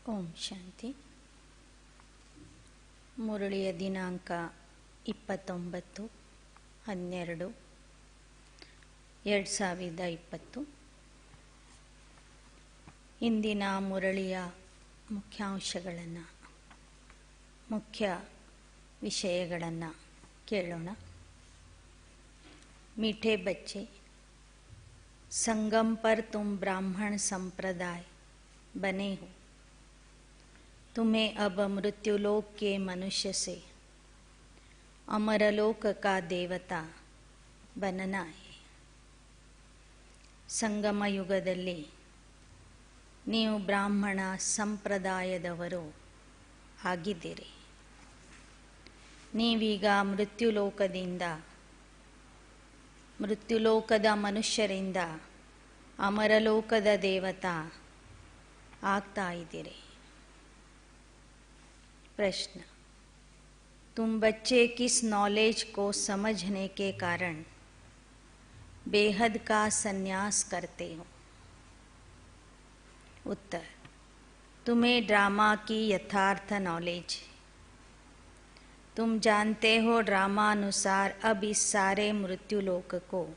ಓಂ ಶಾಂತಿ. ಮುರಳಿಯ ದಿನಾಂಕ 29/12/2020. ಇಂದಿನ ಮುರಳಿಯ ಮುಖ್ಯಾಂಶಗಳನ್ನು, ಮುಖ್ಯ ವಿಷಯಗಳನ್ನು ಕೇಳೋಣ. मीठे बच्चे, संगम पर तुम ब्राह्मण संप्रदाय बने हो. तुम्हें अब मृत्युलोक के मनुष्य से अमरलोक का देवता बनना है. ಸಂಗಮ ಯುಗದಲ್ಲಿ ನೀವು ಬ್ರಾಹ್ಮಣ ಸಂಪ್ರದಾಯದವರು ಆಗಿದ್ದೀರಿ. ನೀವೀಗ ಮೃತ್ಯುಲೋಕದ ಮನುಷ್ಯರಿಂದ ಅಮರಲೋಕದ ದೇವತಾ ಆಗ್ತಾ ಇದ್ದೀರಿ. प्रश्न: तुम बच्चे किस नॉलेज को समझने के कारण बेहद का संन्यास करते हो? उत्तर: तुम्हें ड्रामा की यथार्थ नॉलेज. तुम जानते हो ड्रामा अनुसार अब इस सारे मृत्युलोक को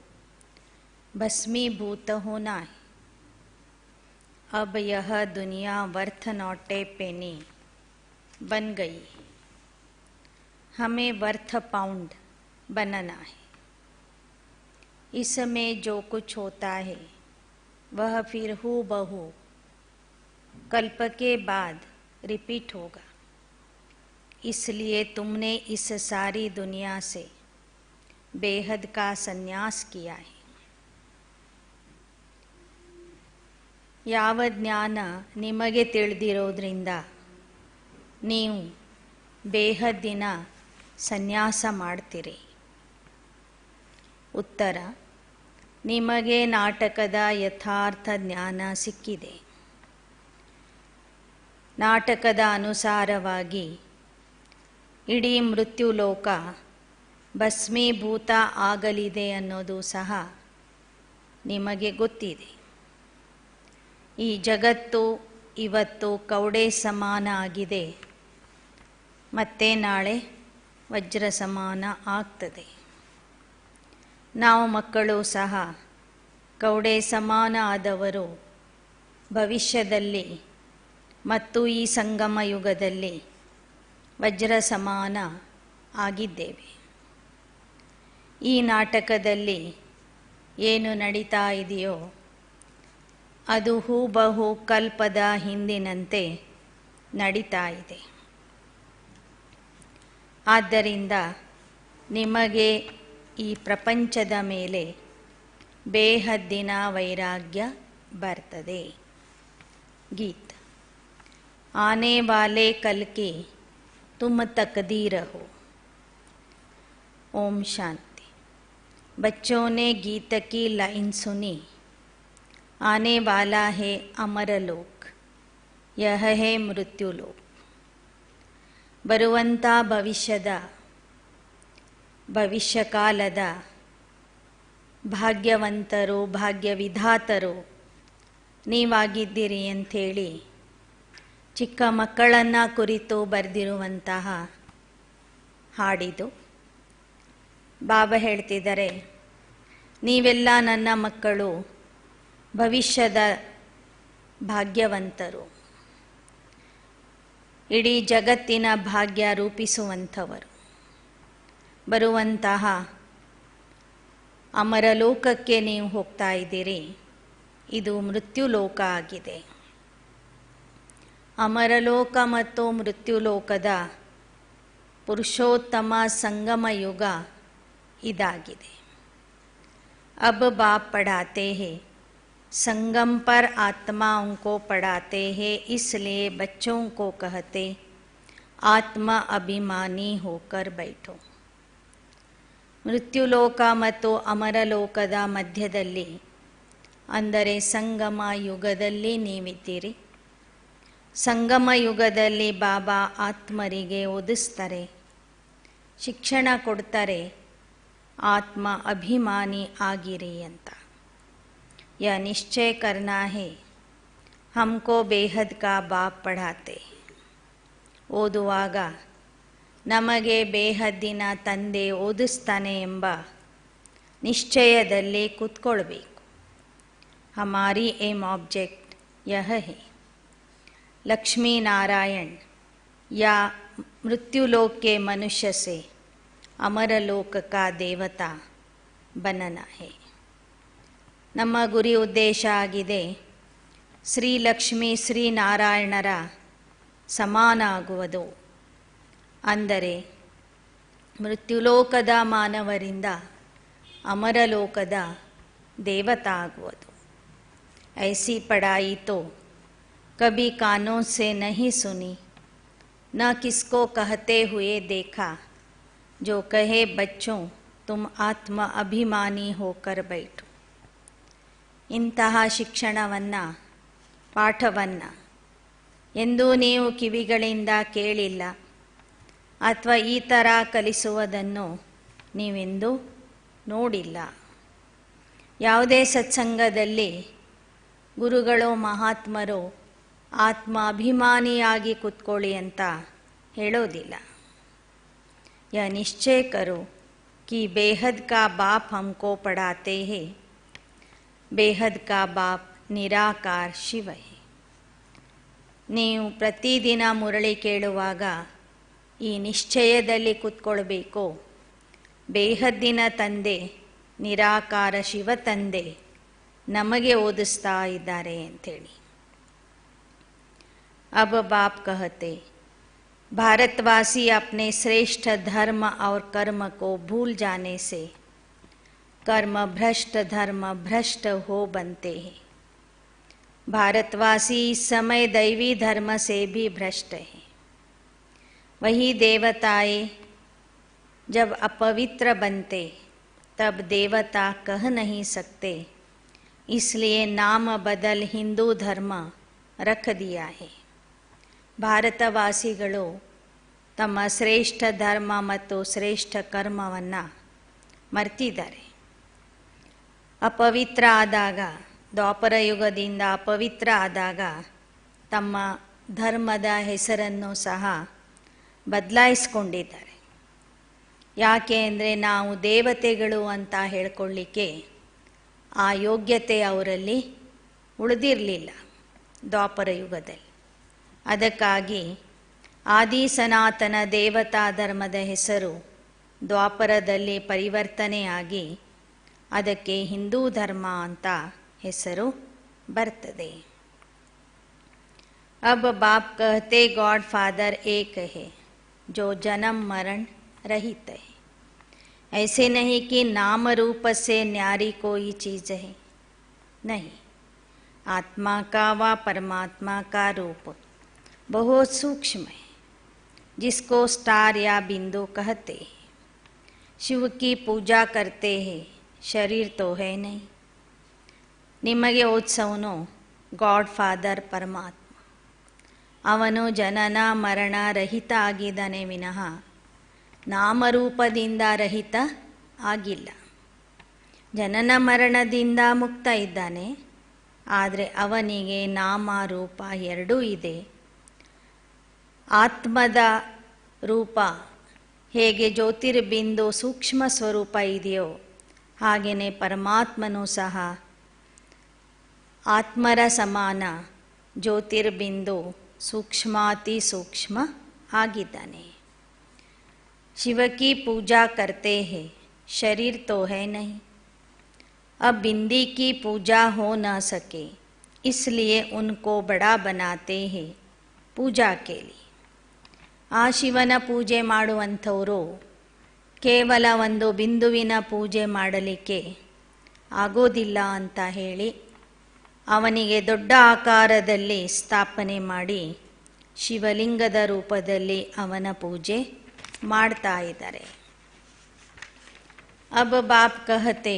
भस्मीभूत होना है. अब यह दुनिया वर्थ नॉट ए पेनी बन गई. हमें वर्थ पाउंड बनना है. इसमें जो कुछ होता है वह फिर हूबहू कल्प के बाद रिपीट होगा. इसलिए तुमने इस सारी दुनिया से बेहद का संन्यास किया है. ಯಾವ ಜ್ಞಾನ ನಿಮಗೆ ತಿಳಿದಿರೋದ್ರಿಂದ ನೀವು ಬೇಹದ್ದಿನ ಸನ್ಯಾಸ ಮಾಡ್ತೀರಿ? ಉತ್ತರ: ನಿಮಗೆ ನಾಟಕದ ಯಥಾರ್ಥ ಜ್ಞಾನ ಸಿಕ್ಕಿದೆ. ನಾಟಕದ ಅನುಸಾರವಾಗಿ ಇಡೀ ಮೃತ್ಯುಲೋಕ ಭಸ್ಮೀಭೂತ ಆಗಲಿದೆ ಅನ್ನೋದು ಸಹ ನಿಮಗೆ ಗೊತ್ತಿದೆ. ಈ ಜಗತ್ತು ಇವತ್ತು ಕವಡೆ ಸಮಾನ ಆಗಿದೆ, ಮತ್ತೆ ನಾಳೆ ವಜ್ರ ಸಮಾನ ಆಗ್ತದೆ. ನಾವು ಮಕ್ಕಳು ಸಹ ಕವಡೆ ಸಮಾನ ಆದವರು ಭವಿಷ್ಯದಲ್ಲಿ ಮತ್ತು ಈ ಸಂಗಮ ಯುಗದಲ್ಲಿ ವಜ್ರ ಸಮಾನ ಆಗಿದ್ದೇವೆ. ಈ ನಾಟಕದಲ್ಲಿ ಏನು ನಡೀತಾ ಇದೆಯೋ ಅದು ಹೂಬಹು ಕಲ್ಪದ ಹಿಂದಿನಂತೆ ನಡೀತಾ ಇದೆ. ಆದ್ದರಿಂದ ನಿಮಗೆ ಈ ಪ್ರಪಂಚದ ಮೇಲೆ ಬೇಹದ್ದಿನ ವೈರಾಗ್ಯ ಬರ್ತದೆ. ಗೀತ್: ಆನೆ ವಾಲೆ ಕಲ್ ಕಿ तुम तकदीर हो. ओम शांति. बच्चों ने गीत की लाइन सुनी. आने वाला है अमरलोक, यह है मृत्युलोक. ಬರುವಂಥ ಭವಿಷ್ಯಕಾಲದ ಭಾಗ್ಯವಂತರು, ಭಾಗ್ಯವಿಧಾತರು ನೀವಾಗಿದ್ದೀರಿ ಅಂಥೇಳಿ ಚಿಕ್ಕ ಮಕ್ಕಳನ್ನು ಕುರಿತು ಬರೆದಿರುವಂತಹ ಹಾಡಿದು. ಬಾಬಾ ಹೇಳ್ತಿದ್ದಾರೆ, ನೀವೆಲ್ಲ ನನ್ನ ಮಕ್ಕಳು, ಭವಿಷ್ಯದ ಭಾಗ್ಯವಂತರು, ಇಡೀ ಜಗತ್ತಿನ ಭಾಗ್ಯ ರೂಪಿಸುವಂಥವರು. ಬರುವಂತಹ ಅಮರಲೋಕಕ್ಕೆ ನೀವು ಹೋಗ್ತಾ ಇದ್ದೀರಿ. ಇದು ಮೃತ್ಯುಲೋಕ ಆಗಿದೆ. ಅಮರಲೋಕ ಮತ್ತು ಮೃತ್ಯುಲೋಕದ ಪುರುಷೋತ್ತಮ ಸಂಗಮ ಯುಗ ಇದಾಗಿದೆ. अब बाप पढ़ाते हैं, संगम पर आत्माओं को पढ़ाते हैं, इसलिए बच्चों को कहते आत्मा अभिमानी होकर बैठो. ಮೃತ್ಯುಲೋಕ ಮತ್ತು ಅಮರಲೋಕದ ಮಧ್ಯದಲ್ಲಿ, ಅಂದರೆ ಸಂಗಮ ಯುಗದಲ್ಲಿ ನೀವಿದ್ದೀರಿ. ಸಂಗಮ ಯುಗದಲ್ಲಿ ಬಾಬಾ ಆತ್ಮರಿಗೆ ಓದಿಸ್ತಾರೆ, ಶಿಕ್ಷಣ ಕೊಡ್ತಾರೆ, ಆತ್ಮ ಅಭಿಮಾನಿ ಆಗಿರಿ ಅಂತ. यह निश्चय करना है हमको बेहद का बाप पढ़ाते. ಓದುವಾಗ ನಮಗೆ ಬೇಹದ್ದಿನ ತಂದೆ ಓದಿಸ್ತಾನೆ ಎಂಬ ನಿಶ್ಚಯದಲ್ಲಿ ಕೂತ್ಕೊಳ್ಬೇಕು. हमारी एम ऑब्जेक्ट यह है. लक्ष्मी नारायण या मृत्युलोक के मनुष्य से अमरलोक का देवता बनना है. ನಮ್ಮ ಗುರಿ ಉದ್ದೇಶ ಆಗಿದೆ ಶ್ರೀ ಲಕ್ಷ್ಮೀ ಶ್ರೀನಾರಾಯಣರ ಸಮಾನ ಆಗುವುದು. ಅಂದರೆ ಮೃತ್ಯುಲೋಕದ ಮಾನವರಿಂದ ಅಮರಲೋಕದ ದೇವತಾ ಆಗುವುದು. ऐसी पढ़ाई तो कभी कानों से नहीं सुनी, न किसको कहते हुए देखा, जो कहे बच्चों तुम आत्म अभिमानी होकर बैठो. ಇಂತಹ ಶಿಕ್ಷಣವನ್ನು ಪಾಠವನ್ನು ಎಂದೂ ನೀವು ಕಿವಿಗಳಿಂದ ಕೇಳಿಲ್ಲ ಅಥವಾ ಈ ಥರ ಕಲಿಸುವುದನ್ನು ನೀವೆಂದೂ ನೋಡಿಲ್ಲ. ಯಾವುದೇ ಸತ್ಸಂಗದಲ್ಲಿ ಗುರುಗಳು ಮಹಾತ್ಮರು ಆತ್ಮ ಅಭಿಮಾನಿಯಾಗಿ ಕೂತ್ಕೊಳ್ಳಿ ಅಂತ ಹೇಳೋದಿಲ್ಲ. ಯಾ ನಿಶ್ಚಯ ಕರೋ कि बेहद का बाप हमको पढ़ाते हैं. बेहद का बाप निराकार शिव है. ನೀವು ಪ್ರತಿದಿನ ಮುರಳಿ ಕೇಳುವಾಗ ಈ ನಿಶ್ಚಯದಲ್ಲಿ ಕೂತ್ಕೊಳ್ಬೇಕು. ಬೇಹದ್ದಿನ ತಂದೆ ನಿರಾಕಾರ ಶಿವ ತಂದೆ ನಮಗೆ ಓದಿಸ್ತಾ ಇದ್ದಾರೆ ಅಂಥೇಳಿ. अब बाप कहते भारतवासी अपने श्रेष्ठ धर्म और कर्म को भूल जाने से कर्म भ्रष्ट धर्म भ्रष्ट हो बनते हैं. भारतवासी इस समय दैवी धर्म से भी भ्रष्ट हैं. वही देवताएं जब अपवित्र बनते तब देवता कह नहीं सकते, इसलिए नाम बदल हिंदू धर्म रख दिया है. ಭಾರತವಾಸಿಗಳು ತಮ್ಮ ಶ್ರೇಷ್ಠ ಧರ್ಮ ಮತ್ತು ಶ್ರೇಷ್ಠ ಕರ್ಮವನ್ನು ಮರ್ತಿದ್ದಾರೆ. ಅಪವಿತ್ರ ಆದಾಗ, ದ್ವಾಪರ ಯುಗದಿಂದ ಅಪವಿತ್ರ ಆದಾಗ ತಮ್ಮ ಧರ್ಮದ ಹೆಸರನ್ನು ಸಹ ಬದಲಾಯಿಸ್ಕೊಂಡಿದ್ದಾರೆ. ಯಾಕೆ ಅಂದರೆ ನಾವು ದೇವತೆಗಳು ಅಂತ ಹೇಳ್ಕೊಳ್ಳಿಕ್ಕೆ ಆ ಯೋಗ್ಯತೆ ಅವರಲ್ಲಿ ಉಳಿದಿರಲಿಲ್ಲ ದ್ವಾಪರ ಯುಗದಲ್ಲಿ. ಅದಕ್ಕಾಗಿ ಆದಿ ಸನಾತನ ದೇವತಾ ಧರ್ಮದ ಹೆಸರು ದ್ವಾಪರದಲ್ಲಿ ಪರಿವರ್ತನೆಯಾಗಿ ಅದಕ್ಕೆ ಹಿಂದೂ ಧರ್ಮ ಅಂತ ಹೆಸರು ಬರ್ತದೆ. अब बाप कहते गॉड फादर एक है जो जन्म मरण रहित है. ऐसे नहीं कि नाम रूप से न्यारी कोई चीज़ है. नहीं, आत्मा का व परमात्मा का रूप बहुत सूक्ष्म है, जिसको स्टार या बिंदु कहते हैं. शिव की पूजा करते हैं, शरीर तो है नहीं. ನಿಮಗೆ ಓದಿಸೋನು ಗಾಡ್ ಫಾದರ್ ಪರಮಾತ್ಮ. ಅವನು ಜನನ ಮರಣ ರಹಿತ ಆಗಿದ್ದಾನೆ ವಿನಃ ನಾಮರೂಪದಿಂದ ರಹಿತ ಆಗಿಲ್ಲ. ಜನನ ಮರಣದಿಂದ ಮುಕ್ತ ಇದ್ದಾನೆ, ಆದರೆ ಅವನಿಗೆ ನಾಮ ರೂಪ ಎರಡೂ ಇದೆ. ಆತ್ಮದ ರೂಪ ಹೇಗೆ ಜ್ಯೋತಿರ್ಬಿಂದು ಸೂಕ್ಷ್ಮ ಸ್ವರೂಪ ಇದೆಯೋ ಹಾಗೆಯೇ ಪರಮಾತ್ಮನೂ ಸಹ ಆತ್ಮರ ಸಮಾನ ಜ್ಯೋತಿರ್ಬಿಂದು सूक्ष्माति सूक्ष्म ಆಗಿದ್ದಾನೆ. शिव की पूजा करते हैं, शरीर तो है नहीं. अब बिंदी की पूजा हो न सके, इसलिए उनको बड़ा बनाते हैं पूजा के लिए. ಆ ಶಿವನ ಪೂಜೆ ಮಾಡುವಂಥವರು ಕೇವಲ ಒಂದು ಬಿಂದುವಿನ ಪೂಜೆ ಮಾಡಲಿಕ್ಕೆ ಆಗೋದಿಲ್ಲ ಅಂತ ಹೇಳಿ ಅವನಿಗೆ ದೊಡ್ಡ ಆಕಾರದಲ್ಲಿ ಸ್ಥಾಪನೆ ಮಾಡಿ ಶಿವಲಿಂಗದ ರೂಪದಲ್ಲಿ ಅವನ ಪೂಜೆ ಮಾಡ್ತಾ ಇದ್ದಾರೆ. अब बाप कहते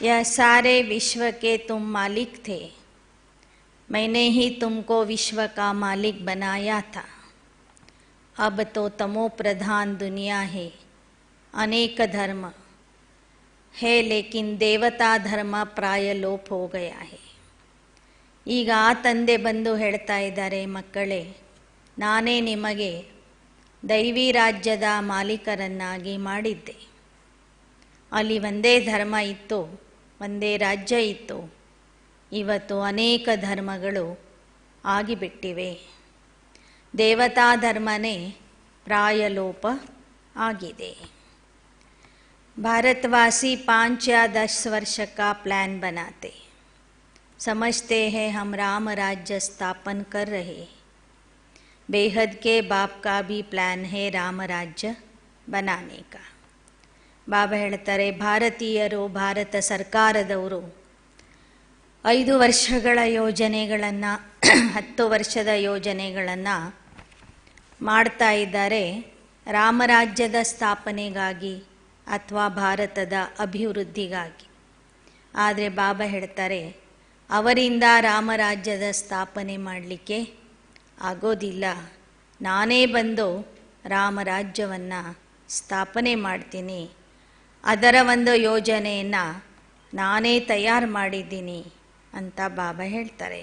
यह सारे विश्व के तुम मालिक थे, मैंने ही तुमको विश्व का मालिक बनाया था. अब तो तमो प्रधान दुनिया है, अनेक धर्म है, लेकिन देवता धर्म प्राय लोप हो गया है. ಈಗ ಆ ತಂದೆ ಬಂದು ಹೇಳ್ತಾ ಇದ್ದಾರೆ, ಮಕ್ಕಳೇ, ನಾನೇ ನಿಮಗೆ ದೈವಿ ರಾಜ್ಯದ ಮಾಲೀಕರನ್ನಾಗಿ ಮಾಡಿದ್ದೆ. ಅಲ್ಲಿ ಒಂದೇ ಧರ್ಮ ಇತ್ತು, ಒಂದೇ ರಾಜ್ಯ ಇತ್ತು. ಇವತ್ತು ಅನೇಕ ಧರ್ಮಗಳು ಆಗಿಬಿಟ್ಟಿವೆ. ದೇವತಾ ಧರ್ಮನೇ ಪ್ರಾಯಲೋಪ ಆಗಿದೆ. भारतवासी 5 या 10 वर्ष का प्लान बनाते, समझते हैं हम राम राज्य स्थापन कर रहे. बेहद के बाप का भी प्लान है राम राज्य बनाने का. ಬಾಬಾ ಹೇಳ್ತಾರೆ, ಭಾರತೀಯರು, ಭಾರತ ಸರ್ಕಾರದವರು 5 ವರ್ಷಗಳ ಯೋಜನೆಗಳನ್ನು 10 ವರ್ಷದ ಯೋಜನೆಗಳನ್ನು ಮಾಡ್ತಾ ಇದ್ದಾರೆ ರಾಮರಾಜ್ಯದ ಸ್ಥಾಪನೆಗಾಗಿ ಅಥವಾ ಭಾರತದ ಅಭಿವೃದ್ಧಿಗಾಗಿ. ಆದರೆ ಬಾಬಾ ಹೇಳ್ತಾರೆ, ಅವರಿಂದ ರಾಮರಾಜ್ಯದ ಸ್ಥಾಪನೆ ಮಾಡಲಿಕ್ಕೆ ಆಗೋದಿಲ್ಲ. ನಾನೇ ಬಂದು ರಾಮರಾಜ್ಯವನ್ನು ಸ್ಥಾಪನೆ ಮಾಡ್ತೀನಿ. ಅದರ ಒಂದು ಯೋಜನೆಯನ್ನು ನಾನೇ ತಯಾರು ಮಾಡಿದ್ದೀನಿ ಅಂತ ಬಾಬಾ ಹೇಳ್ತಾರೆ.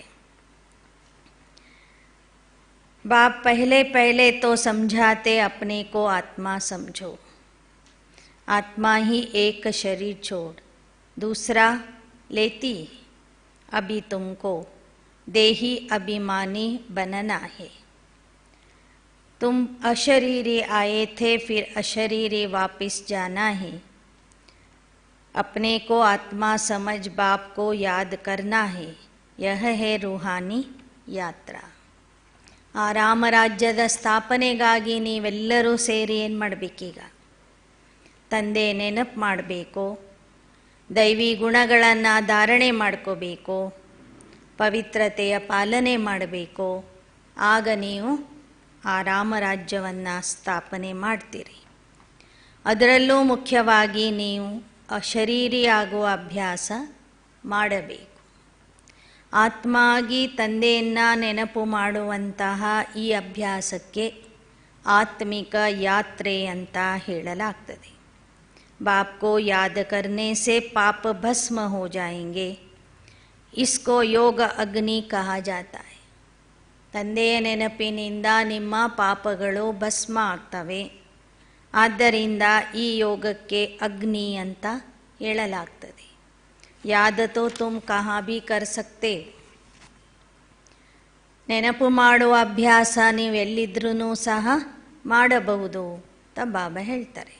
बाप पहले पहले तो समझाते अपने को आत्मा समझो. आत्मा ही एक शरीर छोड़ दूसरा लेती. अभी तुमको देही अभिमानी बनना है. तुम अशरीरी आए थे, फिर अशरीरी वापस जाना है. अपने को आत्मा समझ बाप को याद करना है. यह है रूहानी यात्रा. ಆ ರಾಮರಾಜ್ಯದ ಸ್ಥಾಪನೆಗಾಗಿ ನೀವೆಲ್ಲರೂ ಸೇರಿ ಏನು ಮಾಡಬೇಕೀಗ? ತಂದೆ ನೆನಪು ಮಾಡಬೇಕು, ದೈವಿ ಗುಣಗಳನ್ನು ಧಾರಣೆ ಮಾಡ್ಕೋಬೇಕು, ಪವಿತ್ರತೆಯ ಪಾಲನೆ ಮಾಡಬೇಕು. ಆಗ ನೀವು ಆ ರಾಮರಾಜ್ಯವನ್ನು ಸ್ಥಾಪನೆ ಮಾಡ್ತೀರಿ. ಅದರಲ್ಲೂ ಮುಖ್ಯವಾಗಿ ನೀವು ಅಶರೀರಿಯಾಗುವ ಅಭ್ಯಾಸ ಮಾಡಬೇಕು. ಆತ್ಮ ಆಗಿ ತಂದೆಯನ್ನು ನೆನಪು ಮಾಡುವಂತಹ ಈ ಅಭ್ಯಾಸಕ್ಕೆ ಆತ್ಮಿಕ ಯಾತ್ರೆ ಅಂತ ಹೇಳಲಾಗ್ತದೆ. बाप को याद करने से पाप भस्म हो जाएंगे. इसको योग अग्नि कहा जाता है. ತಂದೆಯ ನೆನಪಿನಿಂದ ನಿಮ್ಮ ಪಾಪಗಳು ಭಸ್ಮ ಆಗ್ತವೆ. ಆದ್ದರಿಂದ ಈ ಯೋಗಕ್ಕೆ ಅಗ್ನಿ ಅಂತ ಹೇಳಲಾಗ್ತದೆ. ಯಾದ ತೋ ತುಮ್ ಕಹಾ ಭಿ ಕರ್ ಸಕ್ತೆ. ನೆನಪು ಮಾಡುವ ಅಭ್ಯಾಸ ನೀವು ಎಲ್ಲಿದ್ರೂ ಸಹ ಮಾಡಬಹುದು ಅಂತ ಬಾಬಾ ಹೇಳ್ತಾರೆ.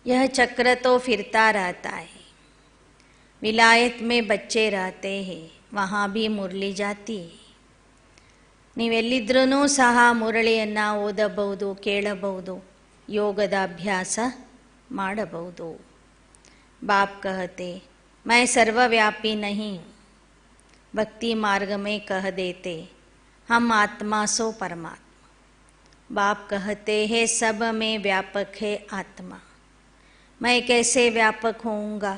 यह चक्र तो फिरता रहता है. विलायत में बच्चे रहते हैं, वहाँ भी मुरली जाती है. ನೀವೆಲ್ಲಿದ್ರೂ ಸಹ ಮುರಳಿಯನ್ನು ಓದಬಹುದು, ಕೇಳಬಹುದು, ಯೋಗದ ಅಭ್ಯಾಸ ಮಾಡಬಹುದು. बाप कहते, मैं सर्वव्यापी नहीं हूँ. भक्ति मार्ग में कह देते, हम आत्मा सो परमात्मा. बाप कहते हैं, सब में व्यापक है आत्मा. मैं कैसे व्यापक होऊंगा?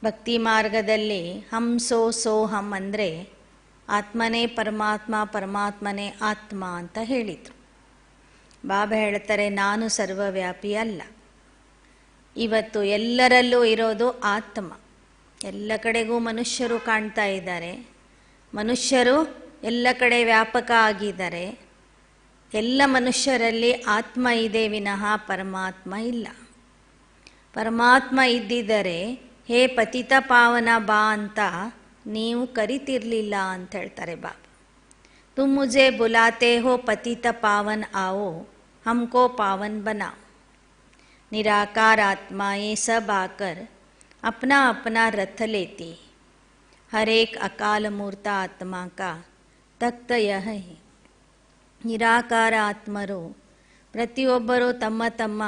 ಭಕ್ತಿ ಮಾರ್ಗದಲ್ಲಿ ಹಮ್ ಸೋ ಹಮ್ ಅಂದರೆ ಆತ್ಮನೇ ಪರಮಾತ್ಮ, ಪರಮಾತ್ಮನೇ ಆತ್ಮ ಅಂತ ಹೇಳಿದರು. ಬಾಬಾ ಹೇಳ್ತಾರೆ, ನಾನು ಸರ್ವವ್ಯಾಪಿ ಅಲ್ಲ. ಇವತ್ತು ಎಲ್ಲರಲ್ಲೂ ಇರೋದು ಆತ್ಮ. ಎಲ್ಲ ಕಡೆಗೂ ಮನುಷ್ಯರು ಕಾಣ್ತಾ ಇದ್ದಾರೆ. ಮನುಷ್ಯರು ಎಲ್ಲ ಕಡೆ ವ್ಯಾಪಕ ಆಗಿದ್ದಾರೆ. ಎಲ್ಲ ಮನುಷ್ಯರಲ್ಲಿ ಆತ್ಮ ಇದೆ ವಿನಃ ಪರಮಾತ್ಮ ಇಲ್ಲ. ಪರಮಾತ್ಮ ಇದ್ದಿದ್ದರೆ ಹೇ ಪತಿತ ಪಾವನ ಬಾ ಅಂತ ನೀವು ಕರಿತಿರ್ಲಿಲ್ಲ ಅಂತ ಹೇಳ್ತಾರೆ ಬಾಬಾ. ತುಮ್ ಮುझे ಬುಲಾತೆ ಹೋ ಪತಿತ ಪಾವನ್ आओ, हमको पावन बनाओ. निराकार आत्माएं सब आकर अपना अपना रथ लेती. हर एक अकाल मूर्त आत्मा का तख्त यह है. ನಿರಾಕಾರ ಆತ್ಮರು ಪ್ರತಿಯೊಬ್ಬರೂ ತಮ್ಮ ತಮ್ಮ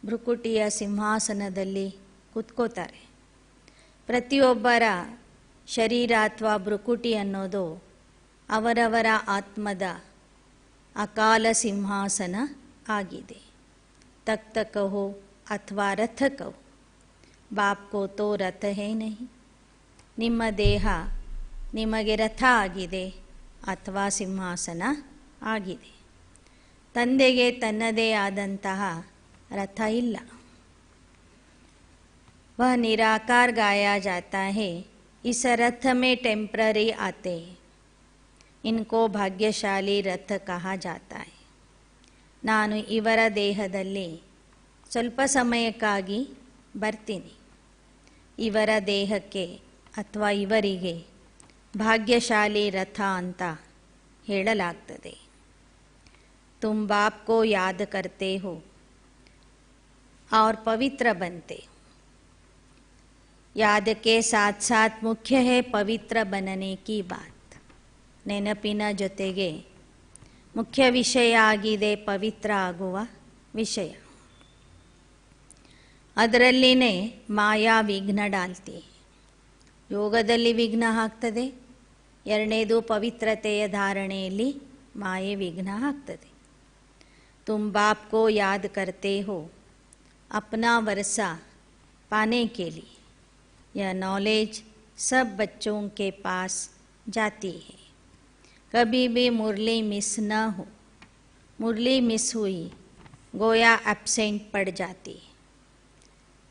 ಭ್ರುಕುಟಿಯ ಸಿಂಹಾಸನದಲ್ಲಿ ಕೂತ್ಕೋತಾರೆ. ಪ್ರತಿಯೊಬ್ಬರ ಶರೀರ ಅಥವಾ ಭ್ರುಕುಟಿ ಅನ್ನೋದು ಅವರವರ ಆತ್ಮದ ಅಕಾಲ ಸಿಂಹಾಸನ ಆಗಿದೆ. ತಖ್ತ ಕಹೋ ಅಥವಾ ರಥ ಕಹೋ, ಬಾಪ್ ಕೋ ತೋ ರಥ ಹೇ ನಹಿ. ನಿಮ್ಮ ದೇಹ ನಿಮಗೆ ರಥ ಆಗಿದೆ ಅಥವಾ ಸಿಂಹಾಸನ ಆಗಿದೆ. ತಂದೆಗೆ ತನ್ನದೇ ಆದಂತಹ ರಥ ಇಲ್ಲ. वह निराकार गाया जाता है, इस रथ में टेम्पररी आते हैं, इनको ಭಾಗ್ಯಶಾಲಿ ರಥ कहा जाता है. ನಾನು ಇವರ ದೇಹದಲ್ಲಿ ಸ್ವಲ್ಪ ಸಮಯಕ್ಕಾಗಿ ಬರ್ತೀನಿ. ಇವರ ದೇಹಕ್ಕೆ ಅಥವಾ ಇವರಿಗೆ ಭಾಗ್ಯಶಾಲಿ ರಥ ಅಂತ ಹೇಳಲಾಗ್ತದೆ. तुम बाप को याद करते हो और पवित्र बनते हो. याद के साथ साथ मुख्य है पवित्र बनने की बात. ನೆನಪಿನ ಜೊತೆಗೆ ಮುಖ್ಯ ವಿಷಯ ಆಗಿದೆ ಪವಿತ್ರ ಆಗುವ ವಿಷಯ. ಅದರಲ್ಲಿನೇ ಮಾಯಾ ವಿಘ್ನ ಡಾಲ್ತಿ. ಯೋಗದಲ್ಲಿ ವಿಘ್ನ ಹಾಕ್ತದೆ, ಎರಡನೇದು ಪವಿತ್ರತೆಯ ಧಾರಣೆಯಲ್ಲಿ ಮಾಯೆ ವಿಘ್ನ ಹಾಕ್ತದೆ. तुम बाप को याद करते हो अपना वर्षा पाने के लिए. यह नॉलेज सब बच्चों के पास जाती है. कभी भी मुरली मिस न हो. मुरली मिस हुई गोया ಅಬ್ಸೆಂಟ್ ಪಡ್ ಜಾತಿ.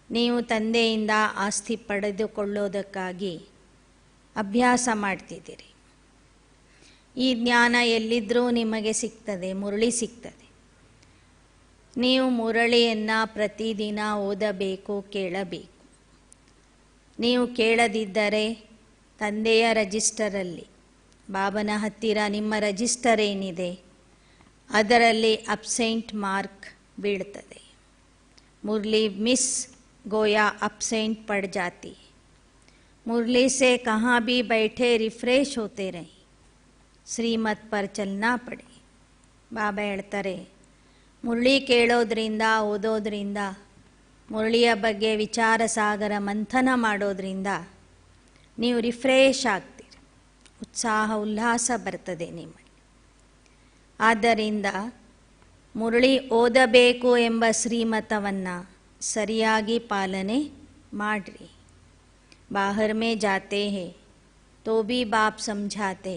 ನೀವು ತಂದೆಯಿಂದ ಆಸ್ತಿ ಪಡೆದುಕೊಳ್ಳೋದಕ್ಕಾಗಿ ಅಭ್ಯಾಸ ಮಾಡ್ತಿದ್ದೀರಿ. ಈ ಜ್ಞಾನ ಎಲ್ಲಿದ್ದರೂ ನಿಮಗೆ ಸಿಗ್ತದೆ, ಮುರಳಿ ಸಿಗ್ತದೆ. ನೀವು ಮುರಳಿಯನ್ನು ಪ್ರತಿದಿನ ಓದಬೇಕು, ಕೇಳಬೇಕು. ನೀವು ಕೇಳದಿದ್ದರೆ ತಂದೆಯ ರಿಜಿಸ್ಟರಲ್ಲಿ, ಬಾಬನ ಹತ್ತಿರ ನಿಮ್ಮ ರಿಜಿಸ್ಟರ್ ಏನಿದೆ ಅದರಲ್ಲಿ ಅಬ್ಸೆಂಟ್ ಮಾರ್ಕ್ ಬೀಳ್ತದೆ. मुरली मिस गोया अब्सेंट पड़ जाती. मुरली से कहाँ भी बैठे रिफ्रेश होते रहे, श्रीमत पर चलना पड़े. ಬಾಬಾ ಹೇಳ್ತಾರೆ, ಮುರಳಿ ಕೇಳೋದ್ರಿಂದ, ಓದೋದ್ರಿಂದ, ಮುರಳಿಯ ಬಗ್ಗೆ ವಿಚಾರ ಸಾಗರ ಮಂಥನ ಮಾಡೋದ್ರಿಂದ ನೀವು ರಿಫ್ರೆಶ್ ಆಗ್ತೀರಿ, ಉತ್ಸಾಹ ಉಲ್ಲಾಸ ಬರ್ತದೆ ನಿಮ್ಮಲ್ಲಿ. ಆದ್ದರಿಂದ ಮುರಳಿ ಓದಬೇಕು ಎಂಬ ಶ್ರೀಮತವನ್ನು ಸರಿಯಾಗಿ ಪಾಲನೆ ಮಾಡಿರಿ. बाहर में जाते हैं तो भी बाप समझाते,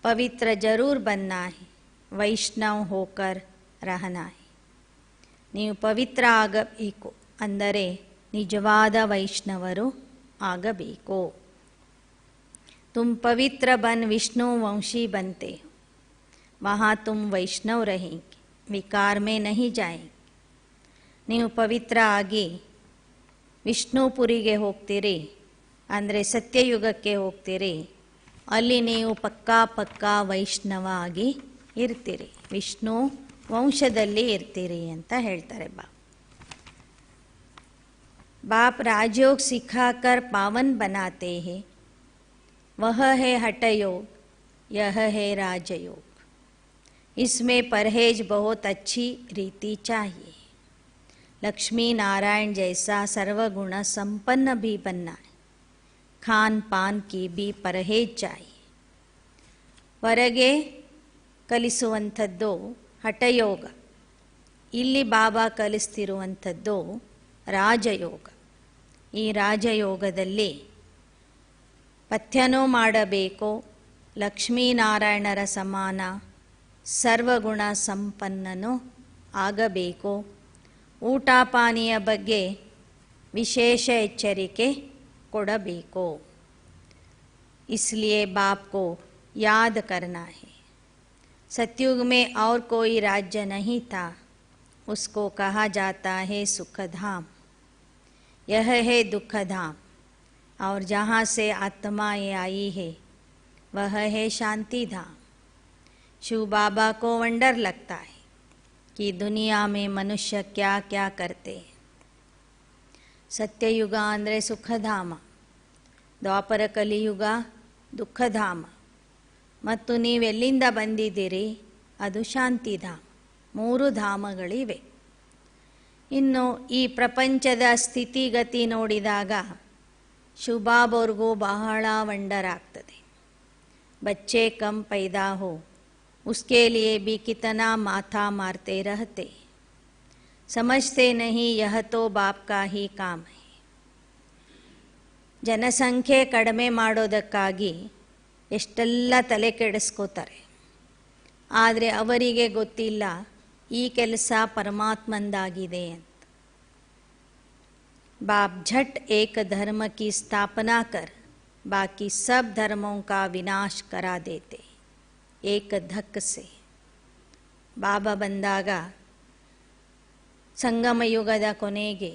पवित्र जरूर बनना है, वैष्णव होकर रहना है. ನೀವು ಪವಿತ್ರ ಆಗಬೇಕು ಅಂದರೆ ನಿಜವಾದ ವೈಷ್ಣವರು ಆಗಬೇಕು. तुम पवित्र बन विष्णु वंशी बनते हो, वहाँ तुम वैष्णव रहेंगे, विकार में नहीं जाएंगे. ನೀವು ಪವಿತ್ರ ಆಗಿ ವಿಷ್ಣುಪುರಿಗೆ ಹೋಗ್ತೀರಿ ಅಂದರೆ ಸತ್ಯಯುಗಕ್ಕೆ ಹೋಗ್ತೀರಿ, ಅಲ್ಲಿ ನೀವು ಪಕ್ಕಾ ವೈಷ್ಣವ ಆಗಿ ಇರ್ತೀರಿ, ವಿಷ್ಣು ವಂಶದಲ್ಲಿ ಇರ್ತೀರಿ ಅಂತ ಹೇಳ್ತಾರೆ बाप राजयोग सिखाकर पावन बनाते हैं. वह है हठयोग, यह है राजयोग. इसमें परहेज बहुत अच्छी रीति चाहिए. लक्ष्मी नारायण जैसा सर्वगुण संपन्न भी बनना है. खान पान की भी परहेज चाहिए. ಹೊರಗೆ ಕಲಿಸುವಂಥದ್ದು ಹಠಯೋಗ, ಇಲ್ಲಿ ಬಾಬಾ ಕಲಿಸ್ತಿರುವಂಥದ್ದು ರಾಜಯೋಗ. ಈ ರಾಜಯೋಗದಲ್ಲಿ ಪಥ್ಯನೂ ಮಾಡಬೇಕು, ಲಕ್ಷ್ಮೀನಾರಾಯಣರ ಸಮಾನ ಸರ್ವಗುಣ ಸಂಪನ್ನನೂ ಆಗಬೇಕು. ಊಟ ಪಾನೀಯ ಬಗ್ಗೆ ವಿಶೇಷ ಎಚ್ಚರಿಕೆ ಕೊಡಬೇಕು. इसलिए बाप को याद करना है. सतयुग में और कोई राज्य नहीं था, उसको कहा जाता है सुखधाम. यह है दुखधाम, और जहाँ से आत्माएं आई है वह है शांति धाम. शिव बाबा को वंडर लगता है कि दुनिया में मनुष्य क्या क्या करते हैं. ಸತ್ಯಯುಗ ಅಂದರೆ ಸುಖಧಾಮ, ದ್ವಾಪರ ಕಲಿಯುಗ ದುಃಖಧಾಮ, ಮತ್ತು ನೀವೆಲ್ಲಿಂದ ಬಂದಿದ್ದೀರಿ ಅದು ಶಾಂತಿಧಾಮ. 3 ಧಾಮಗಳಿವೆ. ಇನ್ನು ಈ ಪ್ರಪಂಚದ ಸ್ಥಿತಿಗತಿ ನೋಡಿದಾಗ ಶುಭಾಬವ್ರಿಗೂ ಬಹಳ ವಂಡರ್ ಆಗ್ತದೆ. ಬಚ್ಚೆ ಕಮ್ ಪೈದಾ ಹೋ उसके लिए भी कितना माथा मारते रहते, समझते नहीं यह तो बाप का ही काम है. ಜನಸಂಖ್ಯೆ ಕಡಿಮೆ ಮಾಡೋದಕ್ಕಾಗಿ ಎಷ್ಟೆಲ್ಲ ತಲೆ ಕೆಡಿಸ್ಕೋತಾರೆ, ಆದರೆ ಅವರಿಗೆ ಗೊತ್ತಿಲ್ಲ ಈ ಕೆಲಸ ಪರಮಾತ್ಮಂದಾಗಿದೆ ಅಂತ. बाप झट एक धर्म की स्थापना कर बाकी सब धर्मों का विनाश करा देते एक धक से. ಬಾಬಾ ಬಂದಾಗ ಸಂಗಮ ಯುಗದ ಕೊನೆಗೆ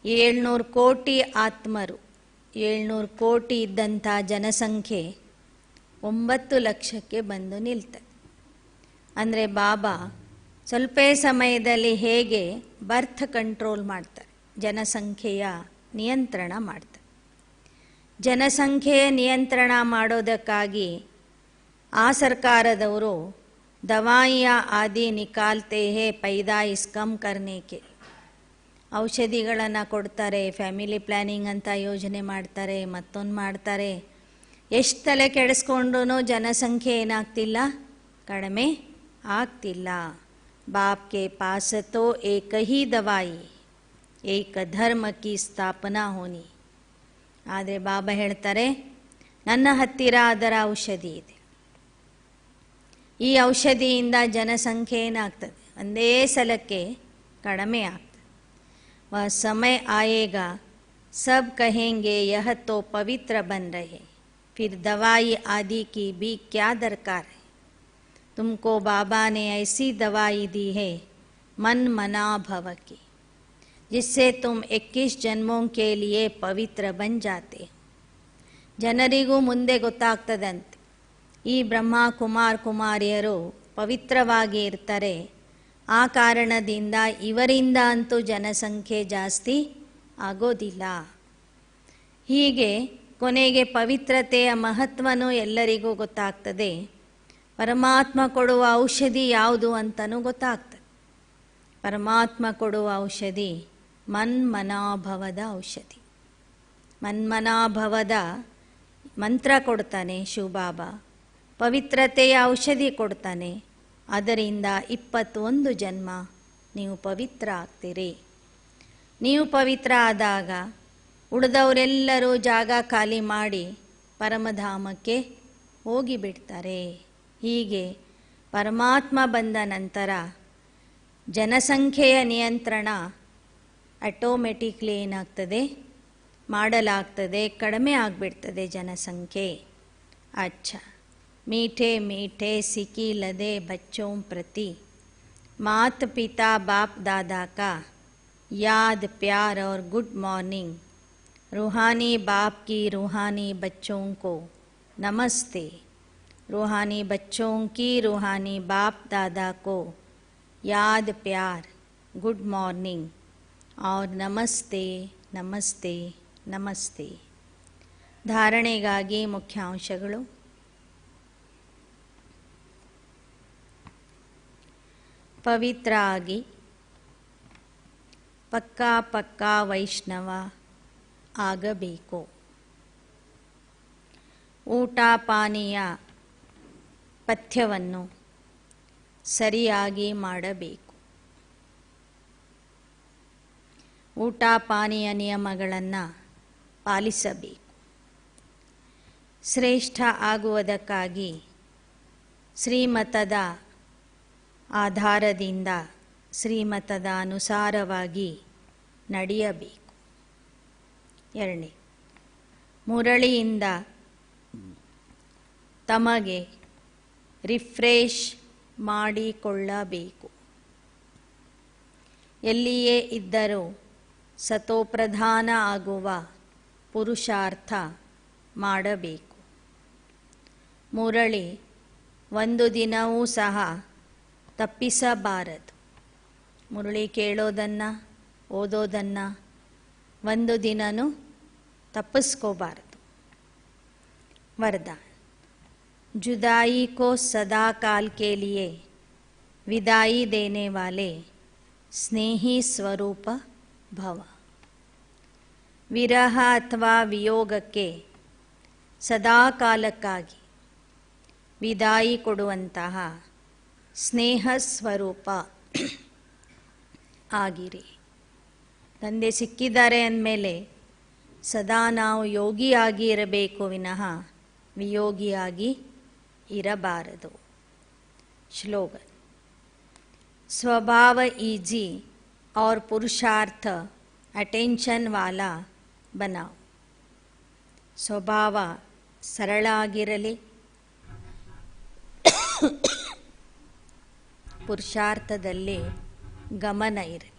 700 ಕೋಟಿ ಆತ್ಮರು, 700 ಕೋಟಿ ಇದ್ದಂಥ ಜನಸಂಖ್ಯೆ 9 ಲಕ್ಷಕ್ಕೆ ಬಂದು ನಿಲ್ತದೆ. ಅಂದರೆ ಬಾಬಾ ಸ್ವಲ್ಪ ಸಮಯದಲ್ಲಿ ಹೇಗೆ ಬರ್ತ್ ಕಂಟ್ರೋಲ್ ಮಾಡ್ತಾರೆ, ಜನಸಂಖ್ಯೆಯ ನಿಯಂತ್ರಣ ಮಾಡ್ತಾರೆ. ಜನಸಂಖ್ಯೆಯ ನಿಯಂತ್ರಣ ಮಾಡೋದಕ್ಕಾಗಿ ಆ ಸರ್ಕಾರದವರು ದವಾಯಿಯಾ ಆದಿ ನಿಕಾಲ್ತೆ ಹೇ ಪೈದಾ ಇಸ್ ಕಮ್ ಕರ್ನೇಕೆ, ಔಷಧಿಗಳನ್ನು ಕೊಡ್ತಾರೆ, ಫ್ಯಾಮಿಲಿ ಪ್ಲ್ಯಾನಿಂಗ್ ಅಂತ ಯೋಜನೆ ಮಾಡ್ತಾರೆ, ಮತ್ತೊಂದು ಮಾಡ್ತಾರೆ. ಎಷ್ಟು ತಲೆ ಕೆಡಿಸ್ಕೊಂಡ್ರೂ ಜನಸಂಖ್ಯೆ ಏನಾಗ್ತಿಲ್ಲ, ಕಡಿಮೆ ಆಗ್ತಿಲ್ಲ. ಬಾಪ್ ಕೆ ಪಾಸ್ ತೋ ಏಕ ಹಿ ದವಾಯಿ ಏಕ ಧರ್ಮ ಕಿ ಸ್ಥಾಪನಾ ಹೋನಿ. ಆದರೆ ಬಾಬಾ ಹೇಳ್ತಾರೆ, ನನ್ನ ಹತ್ತಿರ ಅದರ ಔಷಧಿ ಇದೆ. ಈ ಔಷಧಿಯಿಂದ ಜನಸಂಖ್ಯೆ ಏನಾಗ್ತದೆ, ಒಂದೇ ಸಲಕ್ಕೆ ಕಡಿಮೆ ಆಗ್ತದೆ. वह समय आएगा सब कहेंगे यह तो पवित्र बन रहे, फिर दवाई आदि की भी क्या दरकार है. तुमको बाबा ने ऐसी दवाई दी है मन मना भव की, जिससे तुम 21 जन्मों के लिए पवित्र बन जाते हो. ಜನರಿಗೂ ಮುಂದೆ ಗೊತ್ತಾಗ್ತದಂತೆ ಈ ಬ್ರಹ್ಮ ಕುಮಾರಿಯರು ಪವಿತ್ರವಾಗಿ ಇರ್ತಾರೆ. ಆ ಕಾರಣದಿಂದ ಇವರಿಂದ ಅಂತೂ ಜನಸಂಖ್ಯೆ ಜಾಸ್ತಿ ಆಗೋದಿಲ್ಲ. ಹೀಗೆ ಕೊನೆಗೆ ಪವಿತ್ರತೆಯ ಮಹತ್ವನೂ ಎಲ್ಲರಿಗೂ ಗೊತ್ತಾಗ್ತದೆ. ಪರಮಾತ್ಮ ಕೊಡುವ ಔಷಧಿ ಯಾವುದು ಅಂತಲೂ ಗೊತ್ತಾಗ್ತದೆ. ಪರಮಾತ್ಮ ಕೊಡುವ ಔಷಧಿ ಮನ್ಮನಾಭವದ ಔಷಧಿ. ಮನ್ಮನಾಭವದ ಮಂತ್ರ ಕೊಡ್ತಾನೆ ಶಿವಬಾಬಾ, ಪವಿತ್ರತೆಯ ಔಷಧಿ ಕೊಡ್ತಾನೆ. ಅದರಿಂದ 21 ಜನ್ಮ ನೀವು ಪವಿತ್ರ ಆಗ್ತೀರಿ. ನೀವು ಪವಿತ್ರ ಆದಾಗ ಉಳಿದವರೆಲ್ಲರೂ ಜಾಗ ಖಾಲಿ ಮಾಡಿ ಪರಮಧಾಮಕ್ಕೆ ಹೋಗಿಬಿಡ್ತಾರೆ. ಹೀಗೆ ಪರಮಾತ್ಮ ಬಂದ ನಂತರ ಜನಸಂಖ್ಯೆಯ ನಿಯಂತ್ರಣ ಆಟೋಮೆಟಿಕ್ಲಿ ಏನಾಗ್ತದೆ, ಮಾಡಲಾಗ್ತದೆ, ಕಡಿಮೆ ಆಗಿಬಿಡ್ತದೆ ಜನಸಂಖ್ಯೆ. ಅಚ್ಚಾ, मीठे मीठे सिकी लदे बच्चों प्रति मात पिता बाप दादा का याद प्यार और गुड मॉर्निंग. रूहानी बाप की रूहानी बच्चों को नमस्ते. रूहानी बच्चों की रूहानी बाप दादा को याद प्यार गुड मॉर्निंग और नमस्ते नमस्ते नमस्ते. ಧಾರಣೆಗಾಗಿ ಮುಖ್ಯಾಂಶಗಳು. ಪವಿತ್ರ ಆಗಿ ಪಕ್ಕಾ ವೈಷ್ಣವ ಆಗಬೇಕು. ಊಟ ಪಾನೀಯ ಪಥ್ಯವನ್ನು ಸರಿಯಾಗಿ ಮಾಡಬೇಕು. ಊಟ ಪಾನೀಯ ನಿಯಮಗಳನ್ನು ಪಾಲಿಸಬೇಕು. ಶ್ರೇಷ್ಠ ಆಗುವುದಕ್ಕಾಗಿ ಶ್ರೀಮತದ ಆಧಾರದಿಂದ ಶ್ರೀಮತದ ಅನುಸಾರವಾಗಿ ನಡೆಯಬೇಕು. 2, ಮುರಳಿಯಿಂದ ತಮಗೆ ರಿಫ್ರೆಶ್ ಮಾಡಿಕೊಳ್ಳಬೇಕು. ಎಲ್ಲಿಯೇ ಇದ್ದರೂ ಸತೋಪ್ರಧಾನ ಆಗುವ ಪುರುಷಾರ್ಥ ಮಾಡಬೇಕು. ಮುರಳಿ ಒಂದು ದಿನವೂ ಸಹ ತಪ್ಪಿಸಬಾರದು. ಮುರಳಿ ಕೇಳೋದನ್ನು ಓದೋದನ್ನು ಒಂದು ದಿನನೂ ತಪ್ಪಿಸ್ಕೋಬಾರದು. वरदान, जुदाई को सदा काल के लिए विदाई देने वाले स्नेही स्वरूप भव. ವಿರಹ ಅಥವಾ ವಿಯೋಗಕ್ಕೆ ಸದಾ ಕಾಲಕ್ಕಾಗಿ ವಿದಾಯಿ ಕೊಡುವಂತಹ ಸ್ನೇಹ ಸ್ವರೂಪ ಆಗಿರಿ. ತಂದೆ ಸಿಕ್ಕಿದ್ದಾರೆ ಅಂದಮೇಲೆ ಸದಾ ನಾವು ಯೋಗಿಯಾಗಿ ಇರಬೇಕು ವಿನಃ ವಿಯೋಗಿಯಾಗಿ ಇರಬಾರದು. श्लोगन, स्वभाव ईजी और पुरुषार्थ अटेंशन वाला बनाओ. ಸ್ವಭಾವ ಸರಳ ಆಗಿರಲಿ, ಪುರುಷಾರ್ಥದಲ್ಲಿ ಗಮನ ಇರಲಿ.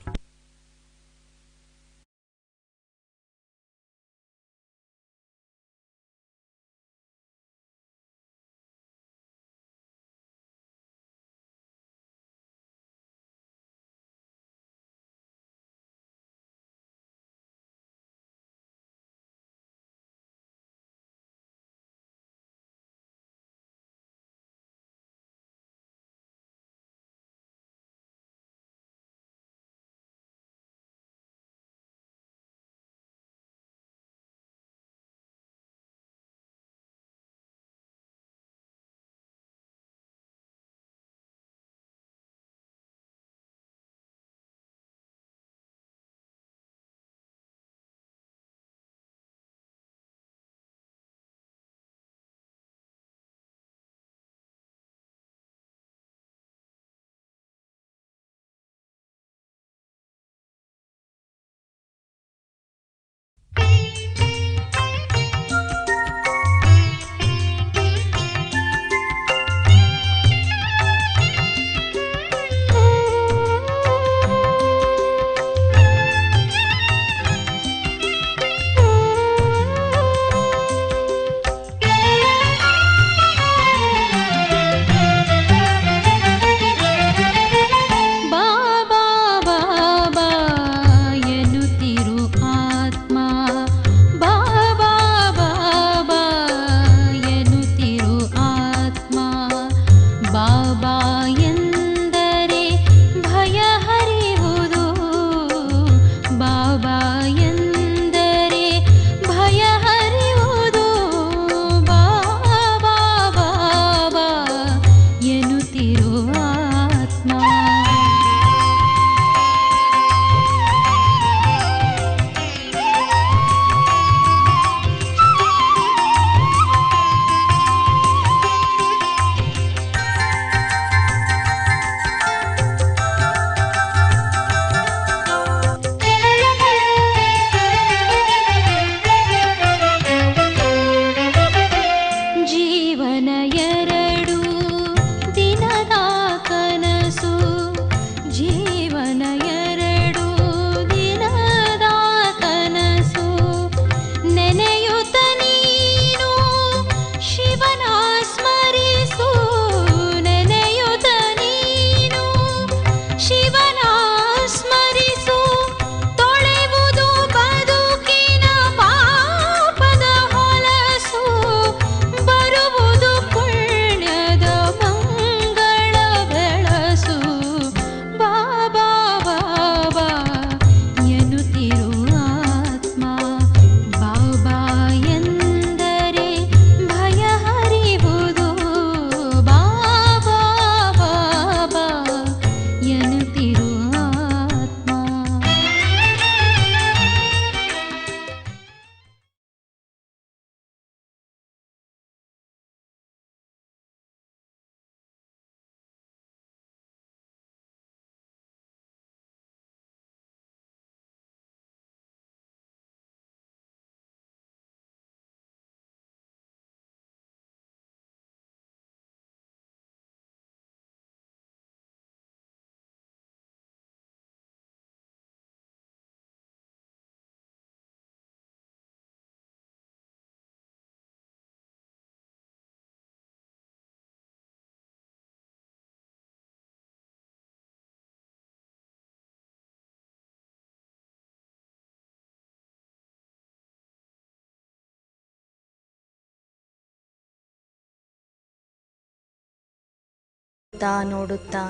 ನೋಡುತ್ತಾ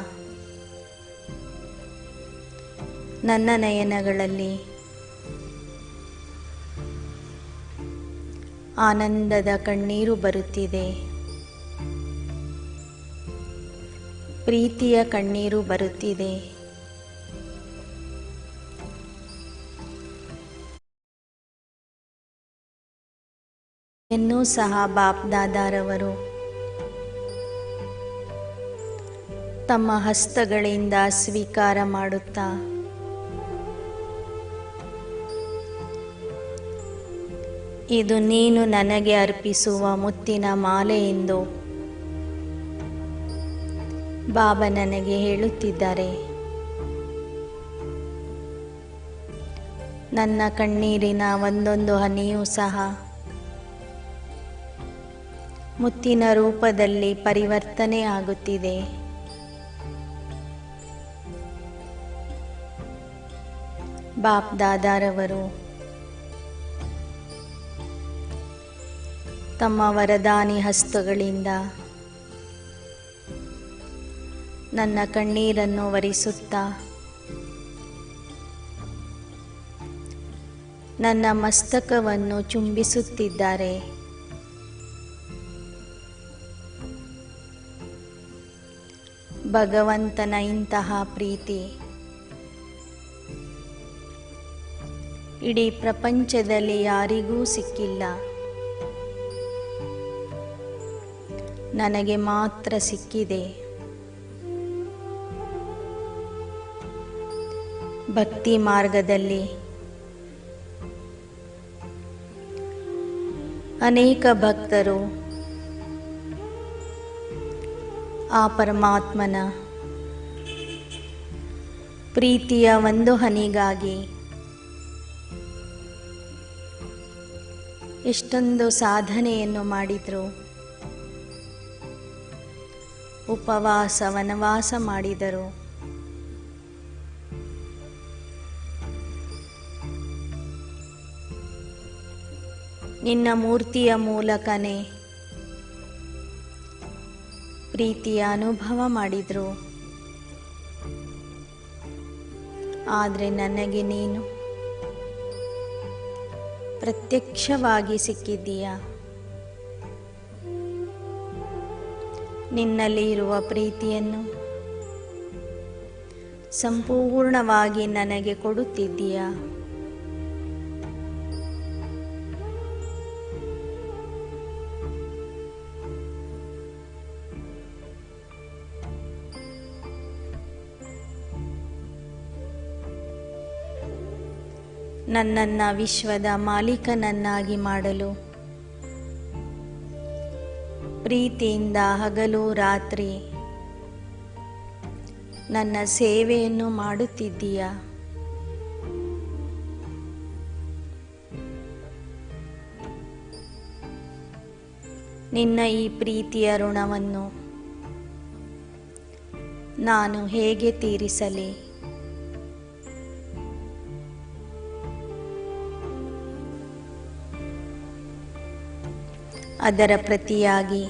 ನನ್ನ ನಯನಗಳಲ್ಲಿ ಆನಂದದ ಕಣ್ಣೀರು ಬರುತ್ತಿದೆ, ಪ್ರೀತಿಯ ಕಣ್ಣೀರು ಬರುತ್ತಿದೆ. ಇನ್ನೂ ಸಹ ಬಾಪ್ ದಾದಾರವರು ತಮ್ಮ ಹಸ್ತಗಳಿಂದ ಸ್ವೀಕಾರ ಮಾಡುತ್ತಾ ಇದು ನೀನು ನನಗೆ ಅರ್ಪಿಸುವ ಮುತ್ತಿನ ಮಾಲೆ ಎಂದು ಬಾಬಾ ನನಗೆ ಹೇಳುತ್ತಿದ್ದಾರೆ. ನನ್ನ ಕಣ್ಣೀರಿನ ಒಂದೊಂದು ಹನಿಯೂ ಸಹ ಮುತ್ತಿನ ರೂಪದಲ್ಲಿ ಪರಿವರ್ತನೆ ಆಗುತ್ತಿದೆ. ಬಾಪ್ ದಾದಾರವರು ತಮ್ಮ ವರದಾನಿ ಹಸ್ತಗಳಿಂದ ನನ್ನ ಕಣ್ಣೀರನ್ನು ಒರೆಸುತ್ತಾ ನನ್ನ ಮಸ್ತಕವನ್ನು ಚುಂಬಿಸುತ್ತಿದ್ದಾರೆ. ಭಗವಂತನ ಇಂತಹ ಪ್ರೀತಿ ಇಡೀ ಪ್ರಪಂಚದಲ್ಲಿ ಯಾರಿಗೂ ಸಿಕ್ಕಿಲ್ಲ, ನನಗೆ ಮಾತ್ರ ಸಿಕ್ಕಿದೆ. ಭಕ್ತಿ ಮಾರ್ಗದಲ್ಲಿ ಅನೇಕ ಭಕ್ತರು ಆ ಪರಮಾತ್ಮನ ಪ್ರೀತಿಯ ಒಂದು ಹನಿಗಾಗಿ ಎಷ್ಟೊಂದು ಸಾಧನೆಯನ್ನು ಮಾಡಿದರು. ಉಪವಾಸ ವನವಾಸ ಮಾಡಿದರು. ನಿನ್ನ ಮೂರ್ತಿಯ ಮೂಲಕನೇ ಪ್ರೀತಿಯ ಅನುಭವ ಮಾಡಿದರು. ಆದರೆ ನನಗೆ ನೀನು ಪ್ರತ್ಯಕ್ಷವಾಗಿ ಸಿಕ್ಕಿದ್ದೀಯ. ನಿನ್ನಲ್ಲಿ ಇರುವ ಪ್ರೀತಿಯನ್ನು ಸಂಪೂರ್ಣವಾಗಿ ನನಗೆ ಕೊಡುತ್ತಿದ್ದೀಯ. ನನ್ನನ್ನು ವಿಶ್ವದ ಮಾಲೀಕನನ್ನಾಗಿ ಮಾಡಲು ಪ್ರೀತಿಯಿಂದ ಹಗಲು ರಾತ್ರಿ ನನ್ನ ಸೇವೆಯನ್ನು ಮಾಡುತ್ತಿದ್ದೀಯ. ನಿನ್ನ ಈ ಪ್ರೀತಿಯ ಋಣವನ್ನು ನಾನು ಹೇಗೆ ತೀರಿಸಲಿ? ಅದರ ಪ್ರತಿಯಾಗಿ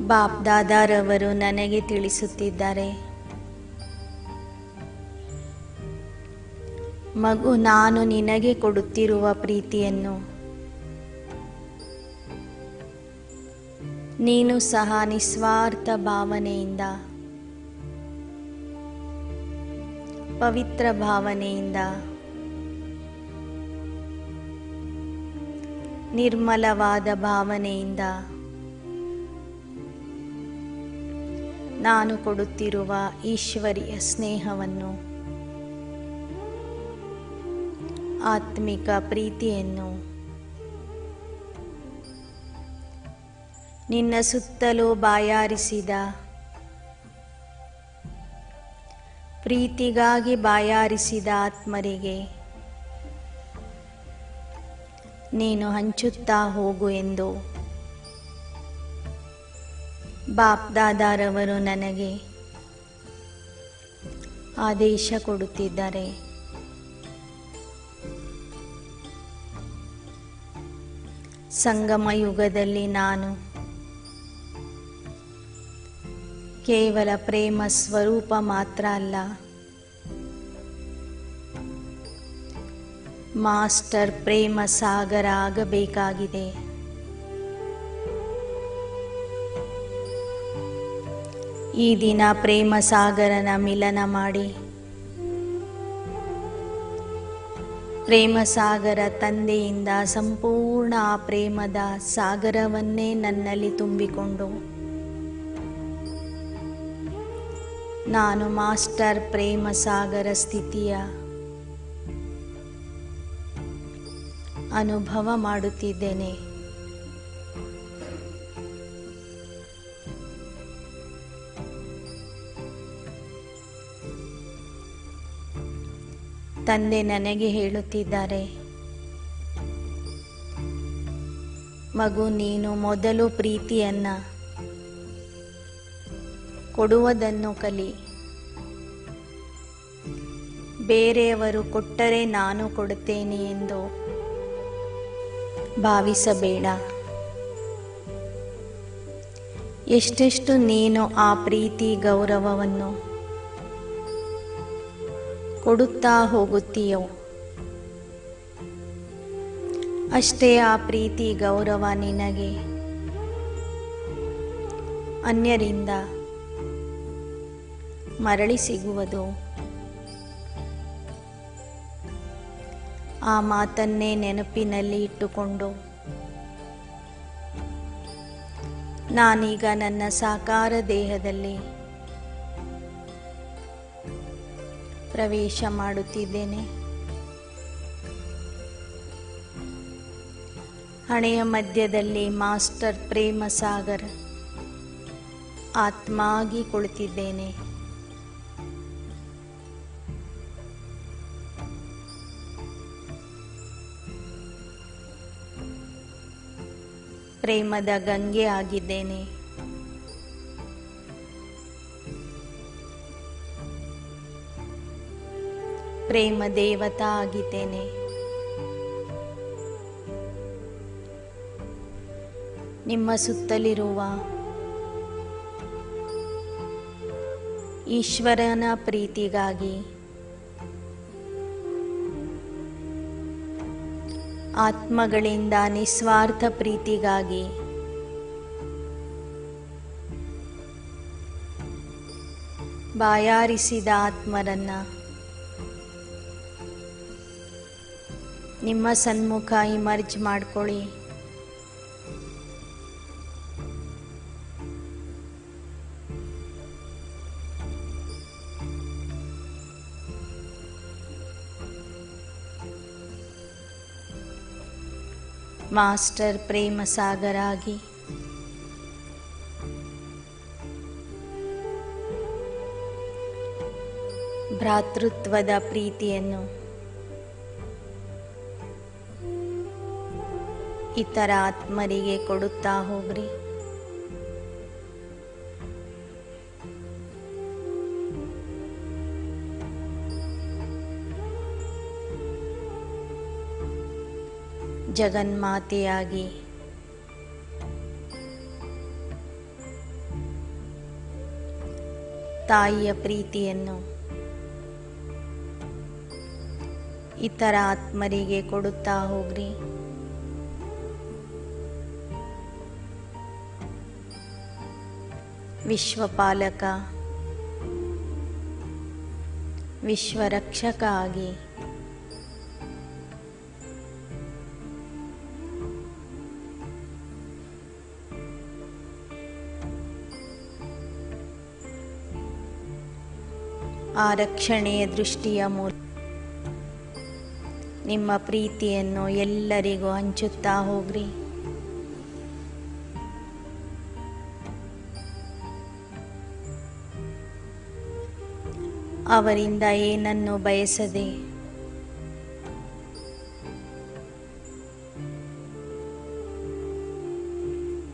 ಬಾಪ್ ದಾದಾರವರು ನನಗೆ ತಿಳಿಸುತ್ತಿದ್ದಾರೆ, ಮಗು, ನಾನು ನಿನಗೆ ಕೊಡುತ್ತಿರುವ ಪ್ರೀತಿಯನ್ನು ನೀನು ಸಹ ನಿಸ್ವಾರ್ಥ ಭಾವನೆಯಿಂದ, ಪವಿತ್ರ ಭಾವನೆಯಿಂದ, ನಿರ್ಮಲವಾದ ಭಾವನೆಯಿಂದ ನಾನು ಕೊಡುತ್ತಿರುವ ಈಶ್ವರೀಯ ಸ್ನೇಹವನ್ನು, ಆತ್ಮಿಕ ಪ್ರೀತಿಯನ್ನು ನಿನ್ನ ಸುತ್ತಲೂ ಬಾಯಾರಿಸಿದ, ಪ್ರೀತಿಗಾಗಿ ಬಾಯಾರಿಸಿದ ಆತ್ಮರಿಗೆ ನೀನು ಹಂಚುತ್ತಾ ಹೋಗು ಎಂದು ಬಾಪ್ ದಾದಾರವರು ನನಗೆ ಆದೇಶ ಕೊಡುತ್ತಿದ್ದಾರೆ. ಸಂಗಮ ಯುಗದಲ್ಲಿ ನಾನು ಕೇವಲ ಪ್ರೇಮ ಸ್ವರೂಪ ಮಾತ್ರ ಅಲ್ಲ, ಮಾಸ್ಟರ್ ಪ್ರೇಮ ಸಾಗರ ಆಗಬೇಕಾಗಿದೆ. ಈ ದಿನ ಪ್ರೇಮ ಸಾಗರನ ಮಿಲನ ಮಾಡಿ ಪ್ರೇಮ ಸಾಗರ ತಂದೆಯಿಂದ ಸಂಪೂರ್ಣ ಆ ಪ್ರೇಮದ ಸಾಗರವನ್ನೇ ನನ್ನಲ್ಲಿ ತುಂಬಿಕೊಂಡು ನಾನು ಮಾಸ್ಟರ್ ಪ್ರೇಮ ಸಾಗರ ಸ್ಥಿತಿಯ ಅನುಭವ ಮಾಡುತ್ತಿದ್ದೇನೆ. ತಂದೆ ನನಗೆ ಹೇಳುತ್ತಿದ್ದಾರೆ, ಮಗು, ನೀನು ಮೊದಲು ಪ್ರೀತಿಯನ್ನು ಕೊಡುವುದನ್ನು ಕಲಿ. ಬೇರೆಯವರು ಕೊಟ್ಟರೆ ನಾನು ಕೊಡುತ್ತೇನೆ ಎಂದು ಭಾವಿಸಬೇಡ. ಎಷ್ಟೆಷ್ಟು ನೀನು ಆ ಪ್ರೀತಿ ಗೌರವವನ್ನು ಕೊಡುತ್ತಾ ಹೋಗುತ್ತೀಯೋ ಅಷ್ಟೇ ಆ ಪ್ರೀತಿ ಗೌರವ ನಿನಗೆ ಅನ್ಯರಿಂದ ಮರಳಿ ಸಿಗುವುದು. ಆ ಮಾತನ್ನೇ ನೆನಪಿನಲ್ಲಿ ಇಟ್ಟುಕೊಂಡು ನಾನೀಗ ನನ್ನ ಸಾಕಾರ ದೇಹದಲ್ಲಿ ಪ್ರವೇಶ ಮಾಡುತ್ತಿದ್ದೇನೆ. ಹಣೆಯ ಮಧ್ಯದಲ್ಲಿ ಮಾಸ್ಟರ್ ಪ್ರೇಮ ಸಾಗರ್ ಆತ್ಮ ಆಗಿ ಕುಳಿತಿದ್ದೇನೆ. ಪ್ರೇಮದ ಗಂಗೆ ಆಗಿದ್ದೇನೆ. ಪ್ರೇಮ ದೇವತಾ ಆಗಿದ್ದೇನೆ. ನಿಮ್ಮ ಸುತ್ತಲಿರುವ ಈಶ್ವರನ ಪ್ರೀತಿಗಾಗಿ, ಆತ್ಮಗಳಿಂದ ನಿಸ್ವಾರ್ಥ ಪ್ರೀತಿಗಾಗಿ ಬಾಯಾರಿಸಿದ ಆತ್ಮರನ್ನ ನಿಮ್ಮ ಸನ್ಮುಖ ಇಮರ್ಜ್ ಮಾಡ್ಕೊಳ್ಳಿ. ಮಾಸ್ಟರ್ ಪ್ರೇಮ ಸಾಗರ ಆಗಿ ಭ್ರಾತೃತ್ವದ ಪ್ರೀತಿಯನ್ನು ಇತರ ಆತ್ಮರಿಗೆ ಕೊಡುತ್ತಾ ಹೋಗ್ರಿ. ಜಗನ್ಮಾತೆಯಾಗಿ ತಾಯಿಯ ಪ್ರೀತಿಯನ್ನು ಇತರ ಆತ್ಮರಿಗೆ ಕೊಡುತ್ತಾ ಹೋಗ್ರಿ. ವಿಶ್ವಪಾಲಕ, ವಿಶ್ವರಕ್ಷಕ ಆಗಿ ಆ ರಕ್ಷಣೆಯ ದೃಷ್ಟಿಯ ಮೂಲಕ ನಿಮ್ಮ ಪ್ರೀತಿಯನ್ನು ಎಲ್ಲರಿಗೂ ಹಂಚುತ್ತಾ ಹೋಗ್ರಿ. ಅವರಿಂದ ಏನನ್ನು ಬಯಸದೆ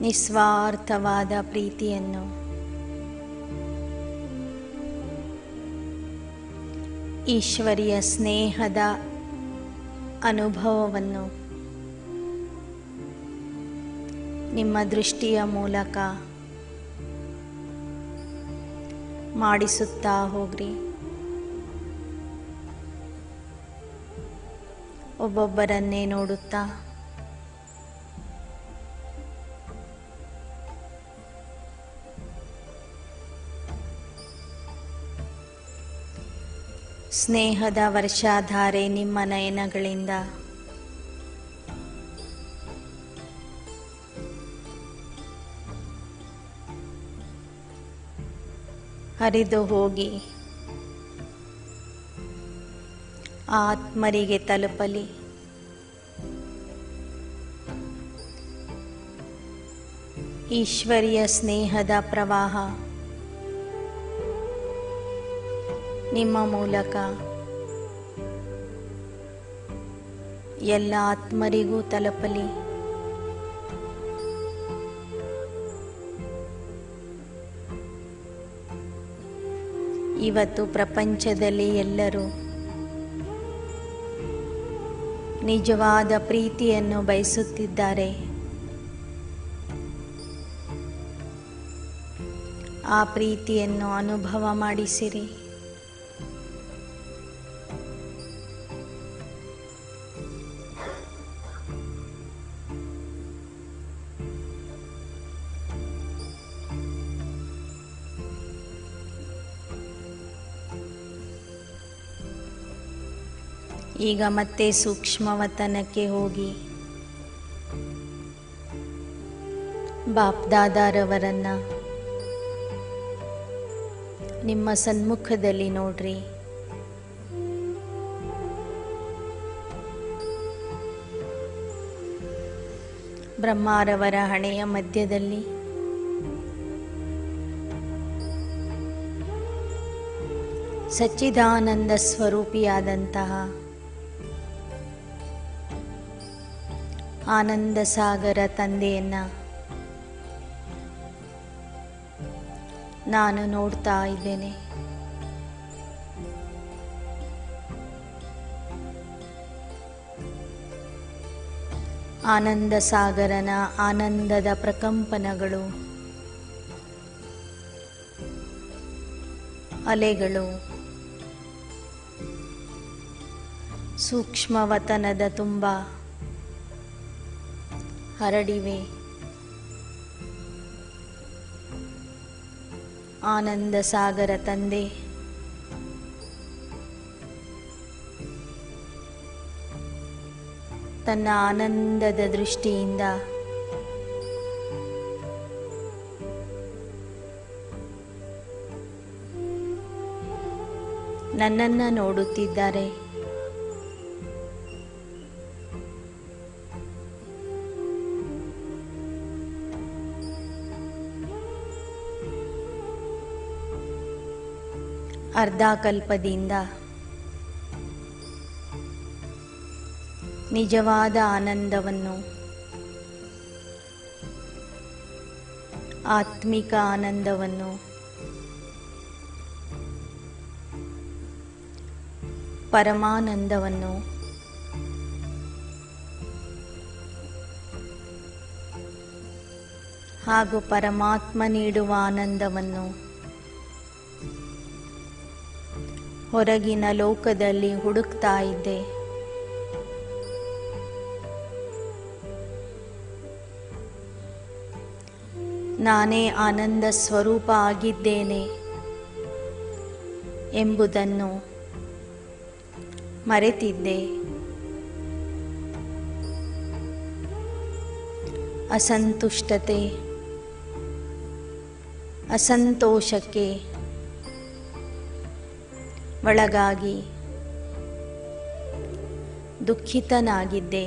ನಿಸ್ವಾರ್ಥವಾದ ಪ್ರೀತಿಯನ್ನು ಈಶ್ವರಿಯ ಸ್ನೇಹದ ಅನುಭವವನ್ನು ನಿಮ್ಮ ದೃಷ್ಟಿಯ ಮೂಲಕ ಮಾಡಿಸುತ್ತಾ ಹೋಗ್ರಿ. ಒಬ್ಬೊಬ್ಬರನ್ನೇ ನೋಡುತ್ತಾ ಸ್ನೇಹದ ವರ್ಷಾಧಾರೆ ನಿಮ್ಮ ನಯನಗಳಿಂದ ಹರಿದು ಹೋಗಿ ಆತ್ಮರಿಗೆ ತಲುಪಲಿ. ಈಶ್ವರ್ಯ ಸ್ನೇಹದ ಪ್ರವಾಹ ನಿಮ್ಮ ಮೂಲಕ ಎಲ್ಲ ಆತ್ಮರಿಗೂ ತಲುಪಲಿ. ಇವತ್ತು ಪ್ರಪಂಚದಲ್ಲಿ ಎಲ್ಲರೂ ನಿಜವಾದ ಪ್ರೀತಿಯನ್ನು ಬಯಸುತ್ತಿದ್ದಾರೆ. ಆ ಪ್ರೀತಿಯನ್ನು ಅನುಭವ ಮಾಡಿಸಿರಿ. ಈಗ ಮತ್ತೆ ಸೂಕ್ಷ್ಮವತನಕ್ಕೆ ಹೋಗಿ ಬಾಪ್ದಾದಾರವರನ್ನ ನಿಮ್ಮ ಸನ್ಮುಖದಲ್ಲಿ ನೋಡ್ರಿ. ಬ್ರಹ್ಮಾರವರ ಹಣೆಯ ಮಧ್ಯದಲ್ಲಿ ಸಚ್ಚಿದಾನಂದ ಸ್ವರೂಪಿಯಾದಂತಹ ಆನಂದ ಸಾಗರ ತಂದೆಯನ್ನ ನಾನು ನೋಡ್ತಾ ಇದ್ದೇನೆ. ಆನಂದ ಸಾಗರನ ಆನಂದದ ಪ್ರಕಂಪನಗಳು, ಅಲೆಗಳು ಸೂಕ್ಷ್ಮವತನದ ತುಂಬ ಹರಡಿವೆ. ಆನಂದ ಸಾಗರ ತಂದೆ ತನ್ನ ಆನಂದದ ದೃಷ್ಟಿಯಿಂದ ನನ್ನನ್ನು ನೋಡುತ್ತಿದ್ದಾರೆ. ಅರ್ಧಕಲ್ಪದಿಂದ ನಿಜವಾದ ಆನಂದವನ್ನು, ಆತ್ಮಿಕ ಆನಂದವನ್ನು ಪರಮಾನಂದವನ್ನು ಹಾಗೂ ಪರಮಾತ್ಮ ನೀಡುವ ಆನಂದವನ್ನು ಹೊರಗಿನ ಲೋಕದಲ್ಲಿ ಹುಡುಕ್ತಾ ಇದ್ದೆ. ನಾನೇ ಆನಂದ ಸ್ವರೂಪ ಆಗಿದ್ದೇನೆ ಎಂಬುದನ್ನು ಮರೆತಿದ್ದೆ. ಅಸಂತುಷ್ಟತೆ, ಅಸಂತೋಷಕ್ಕೆ ಒಳಗಾಗಿ ದುಃಖಿತನಾಗಿದ್ದೆ.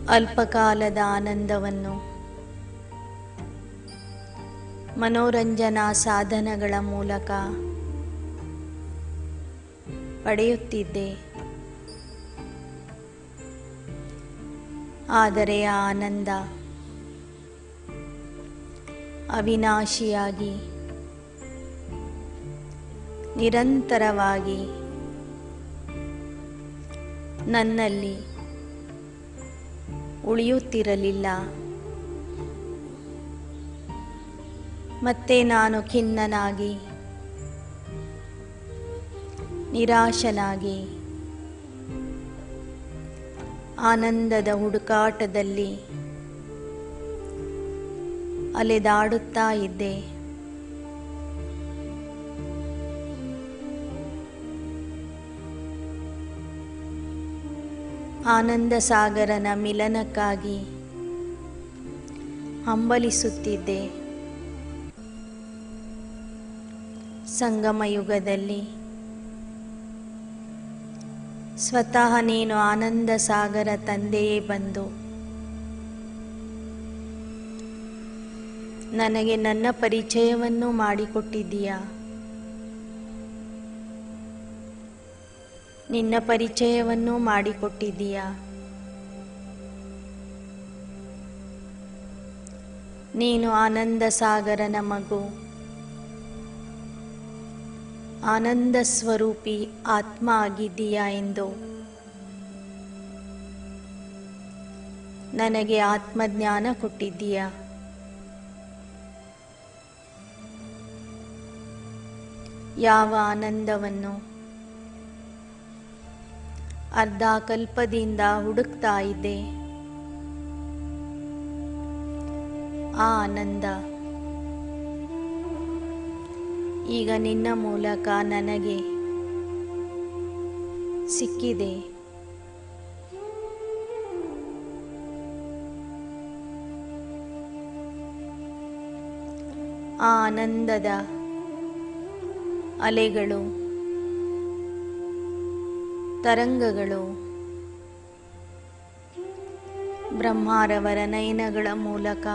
ಅಲ್ಪಕಾಲದ ಆನಂದವನ್ನು ಮನೋರಂಜನಾ ಸಾಧನಗಳ ಮೂಲಕ ಪಡೆಯುತ್ತಿದ್ದೆ. ಆದರೆ ಆ ಆನಂದ ಅವಿನಾಶಿಯಾಗಿ ನಿರಂತರವಾಗಿ ನನ್ನಲ್ಲಿ ಉಳಿಯುತ್ತಿರಲಿಲ್ಲ. ಮತ್ತೆ ನಾನು ಖಿನ್ನನಾಗಿ, ನಿರಾಶನಾಗಿ ಆನಂದದ ಹುಡುಕಾಟದಲ್ಲಿ ಅಲೆದಾಡುತ್ತಾ ಇದ್ದೆ. ಆನಂದ ಸಾಗರನ ಮಿಲನಕ್ಕಾಗಿ ಹಂಬಲಿಸುತ್ತಿದ್ದೆ. ಸಂಗಮ ಯುಗದಲ್ಲಿ ಸ್ವತಃ ನೀನು ಆನಂದ ಸಾಗರ ತಂದೆಯೇ ಬಂದು ನನಗೆ ನನ್ನ ಪರಿಚಯವನ್ನು ಮಾಡಿಕೊಟ್ಟಿದ್ದೀಯಾ. ನಿನ್ನ ಪರಿಚಯವನ್ನು ಮಾಡಿಕೊಟ್ಟಿದ್ದೀಯಾ. ನೀನು ಆನಂದ ಸಾಗರನ ಮಗು, ಆನಂದ ಸ್ವರೂಪಿ ಆತ್ಮ ಆಗಿದ್ದೀಯಾ ಎಂದು ನನಗೆ ಆತ್ಮಜ್ಞಾನ ಕೊಟ್ಟಿದ್ದೀಯಾ. ಯಾವ ಆನಂದವನ್ನು ಅರ್ಧ ಕಲ್ಪದಿಂದ ಹುಡುಕ್ತಾ ಇದ್ದೆ, ಆ ಆನಂದ ಈಗ ನಿನ್ನ ಮೂಲಕ ನನಗೆ ಸಿಕ್ಕಿದೆ. ಆ ಆನಂದದ ಅಲೆಗಳು, ತರಂಗಗಳು ಬ್ರಹ್ಮಾರವರ ನಯನಗಳ ಮೂಲಕ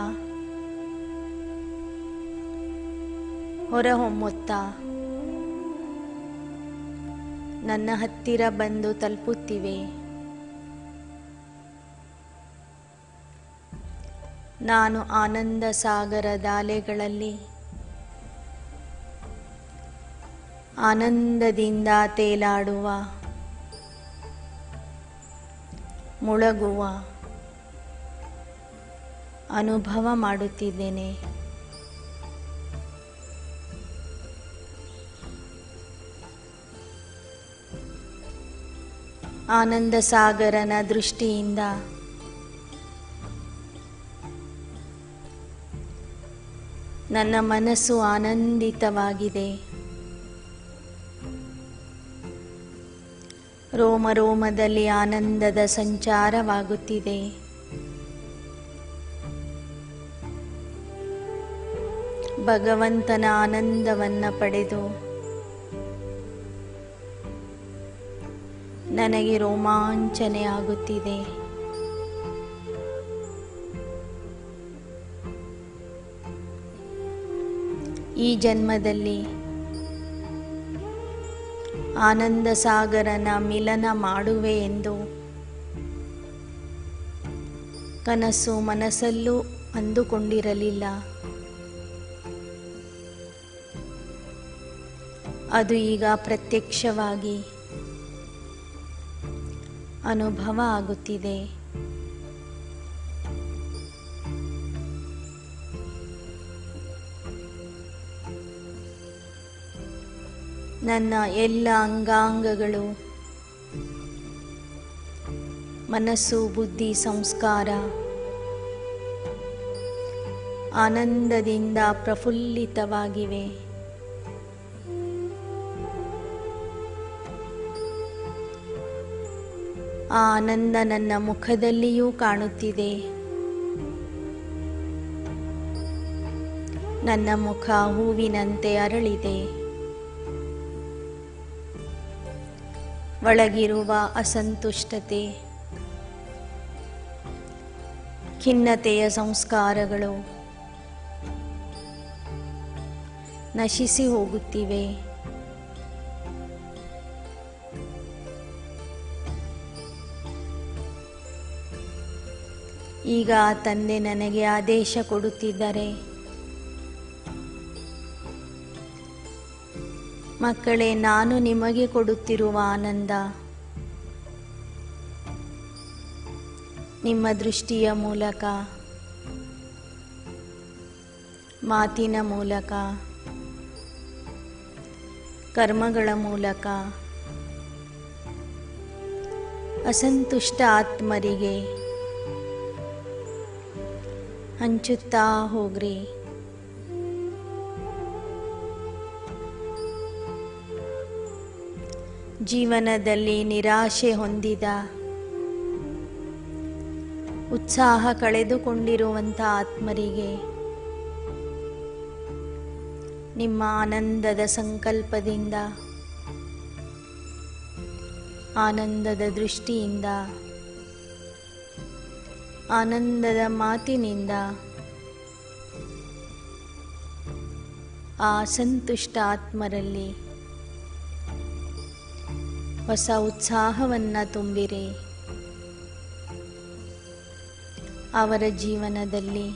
ಹೊರಹೊಮ್ಮುತ್ತಾ ನನ್ನ ಹತ್ತಿರ ಬಂದು ತಲುಪುತ್ತಿವೆ. ನಾನು ಆನಂದ ಸಾಗರದ ಅಲೆಗಳಲ್ಲಿ ಆನಂದದಿಂದ ತೇಲಾಡುವ, ಮುಳುಗುವ ಅನುಭವ ಮಾಡುತ್ತಿದ್ದೇನೆ. ಆನಂದ ಸಾಗರನ ದೃಷ್ಟಿಯಿಂದ ನನ್ನ ಮನಸ್ಸು ಆನಂದಿತವಾಗಿದೆ. ರೋಮ ರೋಮದಲ್ಲಿ ಆನಂದದ ಸಂಚಾರವಾಗುತ್ತಿದೆ. ಭಗವಂತನ ಆನಂದವನ್ನು ಪಡೆದು ನನಗೆ ರೋಮಾಂಚನೆ ಆಗುತ್ತಿದೆ. ಈ ಜನ್ಮದಲ್ಲಿ ಆನಂದ ಸಾಗರನ ಮಿಲನ ಮಾಡುವೆ ಎಂದು ಕನಸು ಮನಸ್ಸಲ್ಲೂ ಅಂದುಕೊಂಡಿರಲಿಲ್ಲ. ಅದು ಈಗ ಪ್ರತ್ಯಕ್ಷವಾಗಿ ಅನುಭವ ಆಗುತ್ತಿದೆ. ನನ್ನ ಎಲ್ಲ ಅಂಗಾಂಗಗಳು, ಮನಸ್ಸು, ಬುದ್ಧಿ, ಸಂಸ್ಕಾರ ಆನಂದದಿಂದ ಪ್ರಫುಲ್ಲಿತವಾಗಿವೆ. ಆ ಆನಂದ ನನ್ನ ಮುಖದಲ್ಲಿಯೂ ಕಾಣುತ್ತಿದೆ. ನನ್ನ ಮುಖ ಹೂವಿನಂತೆ ಅರಳಿದೆ. ಒಳಗಿರುವ ಅಸಂತುಷ್ಟತೆ, ಖಿನ್ನತೆಯ ಸಂಸ್ಕಾರಗಳು ನಶಿಸಿ ಹೋಗುತ್ತಿವೆ. ಈಗ ಆ ತಂದೆ ನನಗೆ ಆದೇಶ ಕೊಡುತ್ತಿದ್ದಾರೆ, ಮಕ್ಕಳೇ, ನಾನು ನಿಮಗೆ ಕೊಡುತ್ತಿರುವ ಆನಂದ ನಿಮ್ಮ ದೃಷ್ಟಿಯ ಮೂಲಕ, ಮಾತಿನ ಮೂಲಕ, ಕರ್ಮಗಳ ಮೂಲಕ ಅಸಂತುಷ್ಟ ಆತ್ಮರಿಗೆ ಹಂಚುತ್ತಾ ಹೋಗ್ರಿ. ಜೀವನದಲ್ಲಿ ನಿರಾಶೆ ಹೊಂದಿದ, ಉತ್ಸಾಹ ಕಳೆದುಕೊಂಡಿರುವಂಥ ಆತ್ಮರಿಗೆ ನಿಮ್ಮ ಆನಂದದ ಸಂಕಲ್ಪದಿಂದ ಆನಂದದ ದೃಷ್ಟಿಯಿಂದ, ಆನಂದದ ಮಾತಿನಿಂದ ಆ ಸಂತುಷ್ಟ ಆತ್ಮರಲ್ಲಿ ಹೊಸ ಉತ್ಸಾಹವನ್ನು ತುಂಬಿರಿ. ಅವರ ಜೀವನದಲ್ಲಿ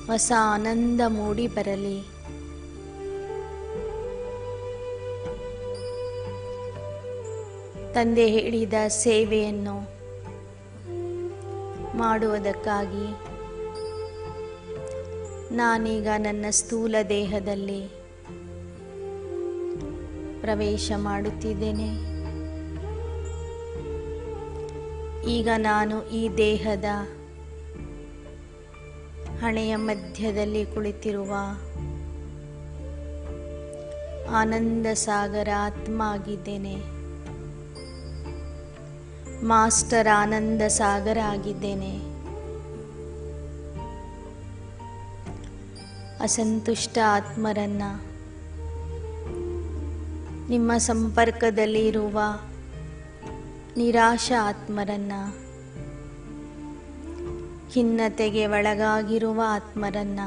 ಹೊಸ ಆನಂದ ಮೂಡಿ ಬರಲಿ. ತಂದೆ ಹೇಳಿದ ಸೇವೆಯನ್ನು ಮಾಡುವುದಕ್ಕಾಗಿ ನಾನೀಗ ನನ್ನ ಸ್ಥೂಲ ದೇಹದಲ್ಲಿ ಪ್ರವೇಶ ಮಾಡುತ್ತಿದ್ದೇನೆ. ಈಗ ನಾನು ಈ ದೇಹದ ಹಣೆಯ ಮಧ್ಯದಲ್ಲಿ ಕುಳಿತಿರುವ ಆನಂದ ಸಾಗರ ಆತ್ಮ ಆಗಿದ್ದೇನೆ. ಮಾಸ್ಟರ್ ಆನಂದ ಸಾಗರ ಆಗಿದ್ದೇನೆ. ಅಸಂತುಷ್ಟ ಆತ್ಮರನ್ನ, ನಿಮ್ಮ ಸಂಪರ್ಕದಲ್ಲಿ ಇರುವ ನಿರಾಶ ಆತ್ಮರನ್ನ, ಖಿನ್ನತೆಗೆ ಒಳಗಾಗಿರುವ ಆತ್ಮರನ್ನ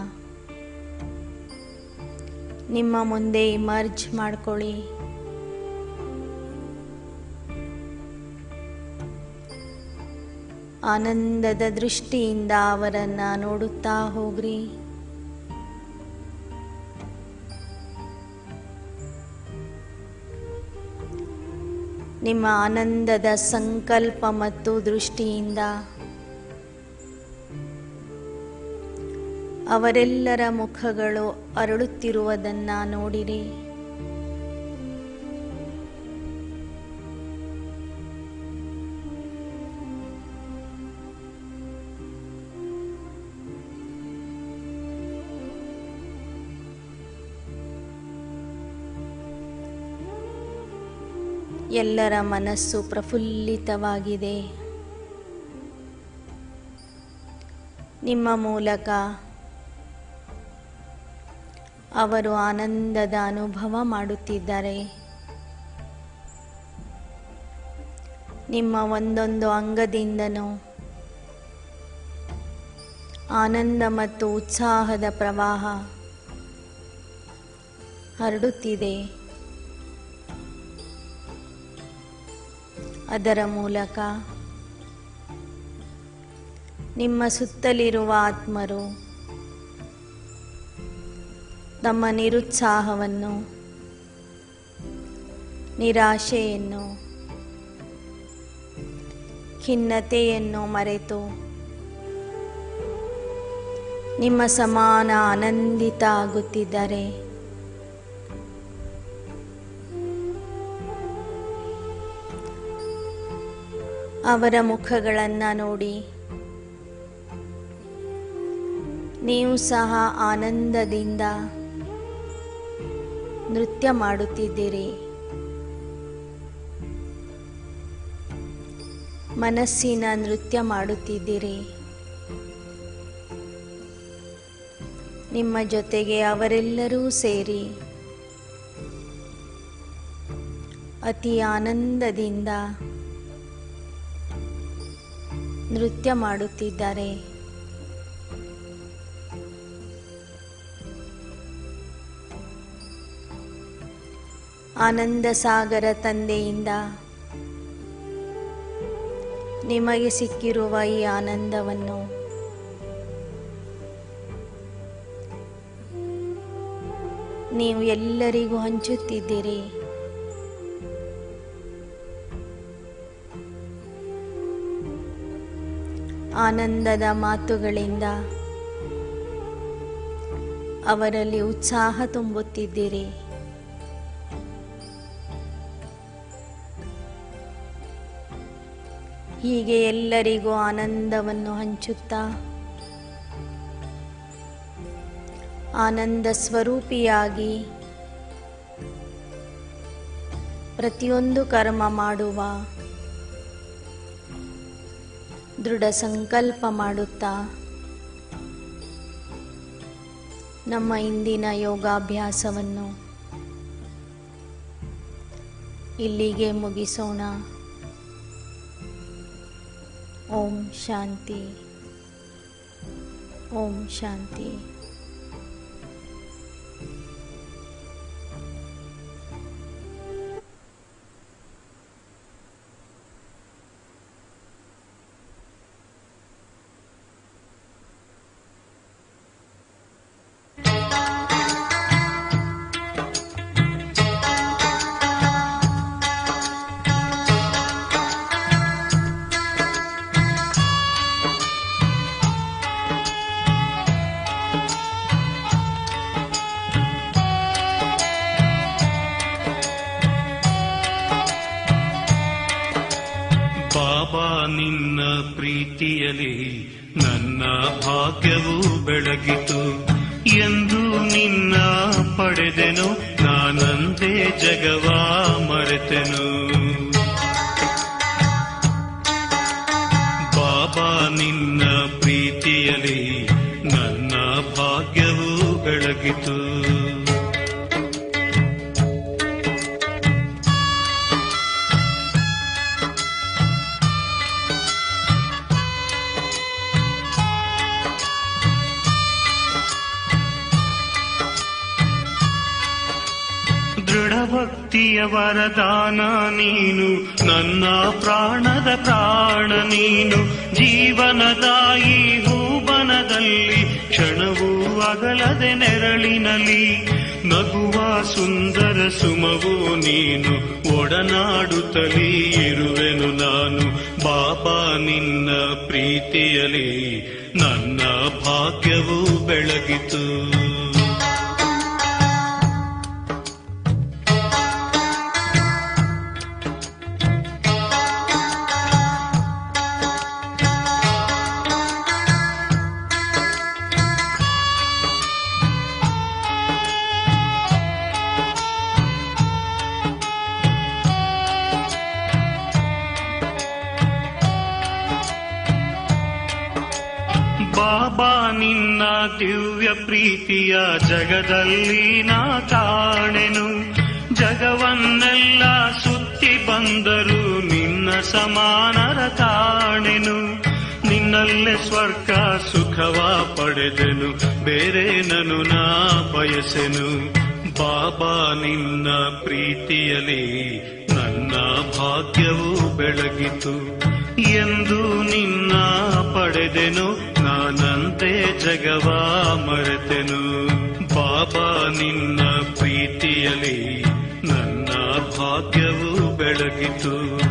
ನಿಮ್ಮ ಮುಂದೆ ಇಮರ್ಜ್ ಮಾಡ್ಕೊಳ್ಳಿ. ಆನಂದದ ದೃಷ್ಟಿಯಿಂದ ಅವರನ್ನು ನೋಡುತ್ತಾ ಹೋಗ್ರಿ. ನಿಮ್ಮ ಆನಂದದ ಸಂಕಲ್ಪ ಮತ್ತು ದೃಷ್ಟಿಯಿಂದ ಅವರೆಲ್ಲರ ಮುಖಗಳು ಅರಳುತ್ತಿರುವುದನ್ನು ನೋಡಿರಿ. ಎಲ್ಲರ ಮನಸ್ಸು ಪ್ರಫುಲ್ಲಿತವಾಗಿದೆ. ನಿಮ್ಮ ಮೂಲಕ ಅವರು ಆನಂದದ ಅನುಭವ ಮಾಡುತ್ತಿದ್ದಾರೆ. ನಿಮ್ಮ ಒಂದೊಂದು ಅಂಗದಿಂದನೂ ಆನಂದ ಮತ್ತು ಉತ್ಸಾಹದ ಪ್ರವಾಹ ಹರಡುತ್ತಿದೆ. ಅದರ ಮೂಲಕ ನಿಮ್ಮ ಸುತ್ತಲಿರುವ ಆತ್ಮರು ತಮ್ಮ ನಿರುತ್ಸಾಹವನ್ನು, ನಿರಾಶೆಯನ್ನು, ಖಿನ್ನತೆಯನ್ನು ಮರೆತು ನಿಮ್ಮ ಸಮಾನ ಆನಂದಿತ ಆಗುತ್ತಿದ್ದಾರೆ. ಅವರ ಮುಖಗಳನ್ನು ನೋಡಿ ನೀವು ಸಹ ಆನಂದದಿಂದ ನೃತ್ಯ ಮಾಡುತ್ತಿದ್ದೀರಿ. ಮನಸ್ಸಿನ ನೃತ್ಯ ಮಾಡುತ್ತಿದ್ದೀರಿ. ನಿಮ್ಮ ಜೊತೆಗೆ ಅವರೆಲ್ಲರೂ ಸೇರಿ ಅತಿ ಆನಂದದಿಂದ ನೃತ್ಯ ಮಾಡುತ್ತಿದ್ದಾರೆ. ಆನಂದ ಸಾಗರ ತಂದೆಯಿಂದ ನಿಮಗೆ ಸಿಕ್ಕಿರುವ ಈ ಆನಂದವನ್ನು ನೀವು ಎಲ್ಲರಿಗೂ ಹಂಚುತ್ತಿದ್ದೀರಿ. ಆನಂದದ ಮಾತುಗಳಿಂದ ಅವರಲ್ಲಿ ಉತ್ಸಾಹ ತುಂಬುತ್ತಿದ್ದೀರಿ. ಹೀಗೆ ಎಲ್ಲರಿಗೂ ಆನಂದವನ್ನು ಹಂಚುತ್ತಾ ಆನಂದ ಸ್ವರೂಪಿಯಾಗಿ ಪ್ರತಿಯೊಂದು ಕರ್ಮ ಮಾಡುವ ದೃಢ ಸಂಕಲ್ಪ ಮಾಡುತ್ತಾ ನಮ್ಮ ಇಂದಿನ ಯೋಗಾಭ್ಯಾಸವನ್ನು ಇಲ್ಲಿಗೆ ಮುಗಿಸೋಣ. ಓಂ ಶಾಂತಿ. ಓಂ ಶಾಂತಿ. ಬಾಬಾ ನಿನ್ನ ಪ್ರೀತಿಯಲಿ ನನ್ನ ಭಾಗ್ಯವು ಬೆಳಗಿತು. ಎಂದು ನಿನ್ನ ಪಡೆದೆನು, ನಾನಂದೇ ಜಗವ ಮರೆತೆನು. ಬಾಬಾ ನಿನ್ನ ಪ್ರೀತಿಯಲಿ ನನ್ನ ಭಾಗ್ಯವು ಬೆಳಗಿತು. ದೃಢಭಕ್ತಿಯ ವರದಾನ ನೀನು, ನನ್ನ ಪ್ರಾಣದ ಪ್ರಾಣ ನೀನು. ಜೀವನದಾಯಿ ಹೂಬನದಲ್ಲಿ ಕ್ಷಣವೂ ಅಗಲದೆ ನೆರಳಿನಲಿ ನಗುವ ಸುಂದರ ಸುಮವೂ ನೀನು. ಒಡನಾಡುತ್ತಲೇ ಇರುವೆನು ನಾನು. ಬಾಬಾ ನಿನ್ನ ಪ್ರೀತಿಯಲಿ ನನ್ನ ಭಾಗ್ಯವು ಬೆಳಗಿತು. ಬಾಬಾ ನಿನ್ನ ದಿವ್ಯ ಪ್ರೀತಿಯ ಜಗದಲ್ಲಿ ನಾ ಕಾಣೆನು. ಜಗವನ್ನೆಲ್ಲ ಸುತ್ತಿ ಬಂದರು ನಿನ್ನ ಸಮಾನರ ಕಾಣೆನು. ನಿನ್ನಲ್ಲೇ ಸ್ವರ್ಗ ಸುಖವ ಪಡೆದೆನು, ಬೇರೆ ನನು ನಾ ಬಯಸೆನು. ಬಾಬಾ ನಿನ್ನ ಪ್ರೀತಿಯಲಿ ನನ್ನ ಭಾಗ್ಯವು ಬೆಳಗಿತು. ಎಂದು ನಿನ್ನ ಪಡೆದೆನು, ನಾನಂತೆ ಜಗವ ಮರೆತೆನು. ಬಾಬಾ ನಿನ್ನ ಪ್ರೀತಿಯಲಿ ನನ್ನ ಭಾಗ್ಯವು ಬೆಳಗಿತು.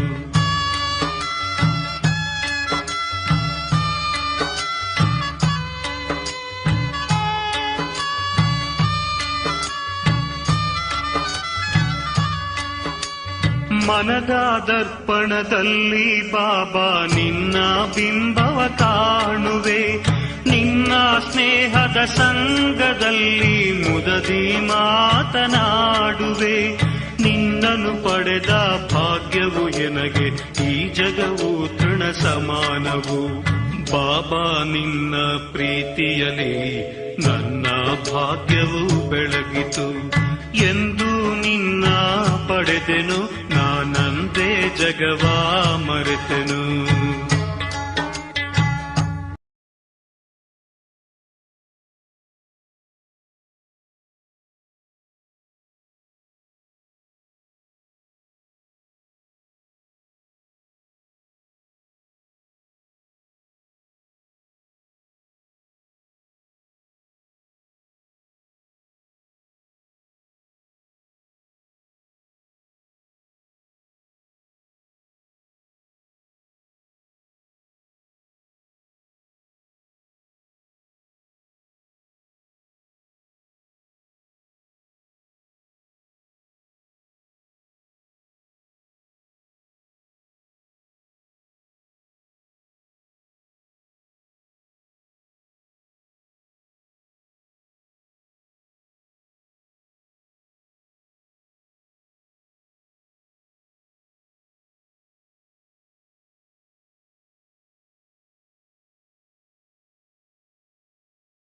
ಮನದ ದರ್ಪಣದಲ್ಲಿ ಬಾಬಾ ನಿನ್ನ ಬಿಂಬವ ಕಾಣುವೆ. ನಿನ್ನ ಸ್ನೇಹದ ಸಂಗದಲ್ಲಿ ಮುದದಿ ಮಾತನಾಡುವೆ. ನಿನ್ನನ್ನು ಪಡೆದ ಭಾಗ್ಯವು ಎನಗೆ ಈ ಜಗವು ತೃಣ ಸಮಾನವು. ಬಾಬಾ ನಿನ್ನ ಪ್ರೀತಿಯಲಿ ನನ್ನ ಭಾಗ್ಯವು ಬೆಳಗಿತು. ಎಂದು ನಿನ್ನ ಪಡೆದೆನು, ನಾನಂದೇ ಜಗವ ಮರೆತೆನು.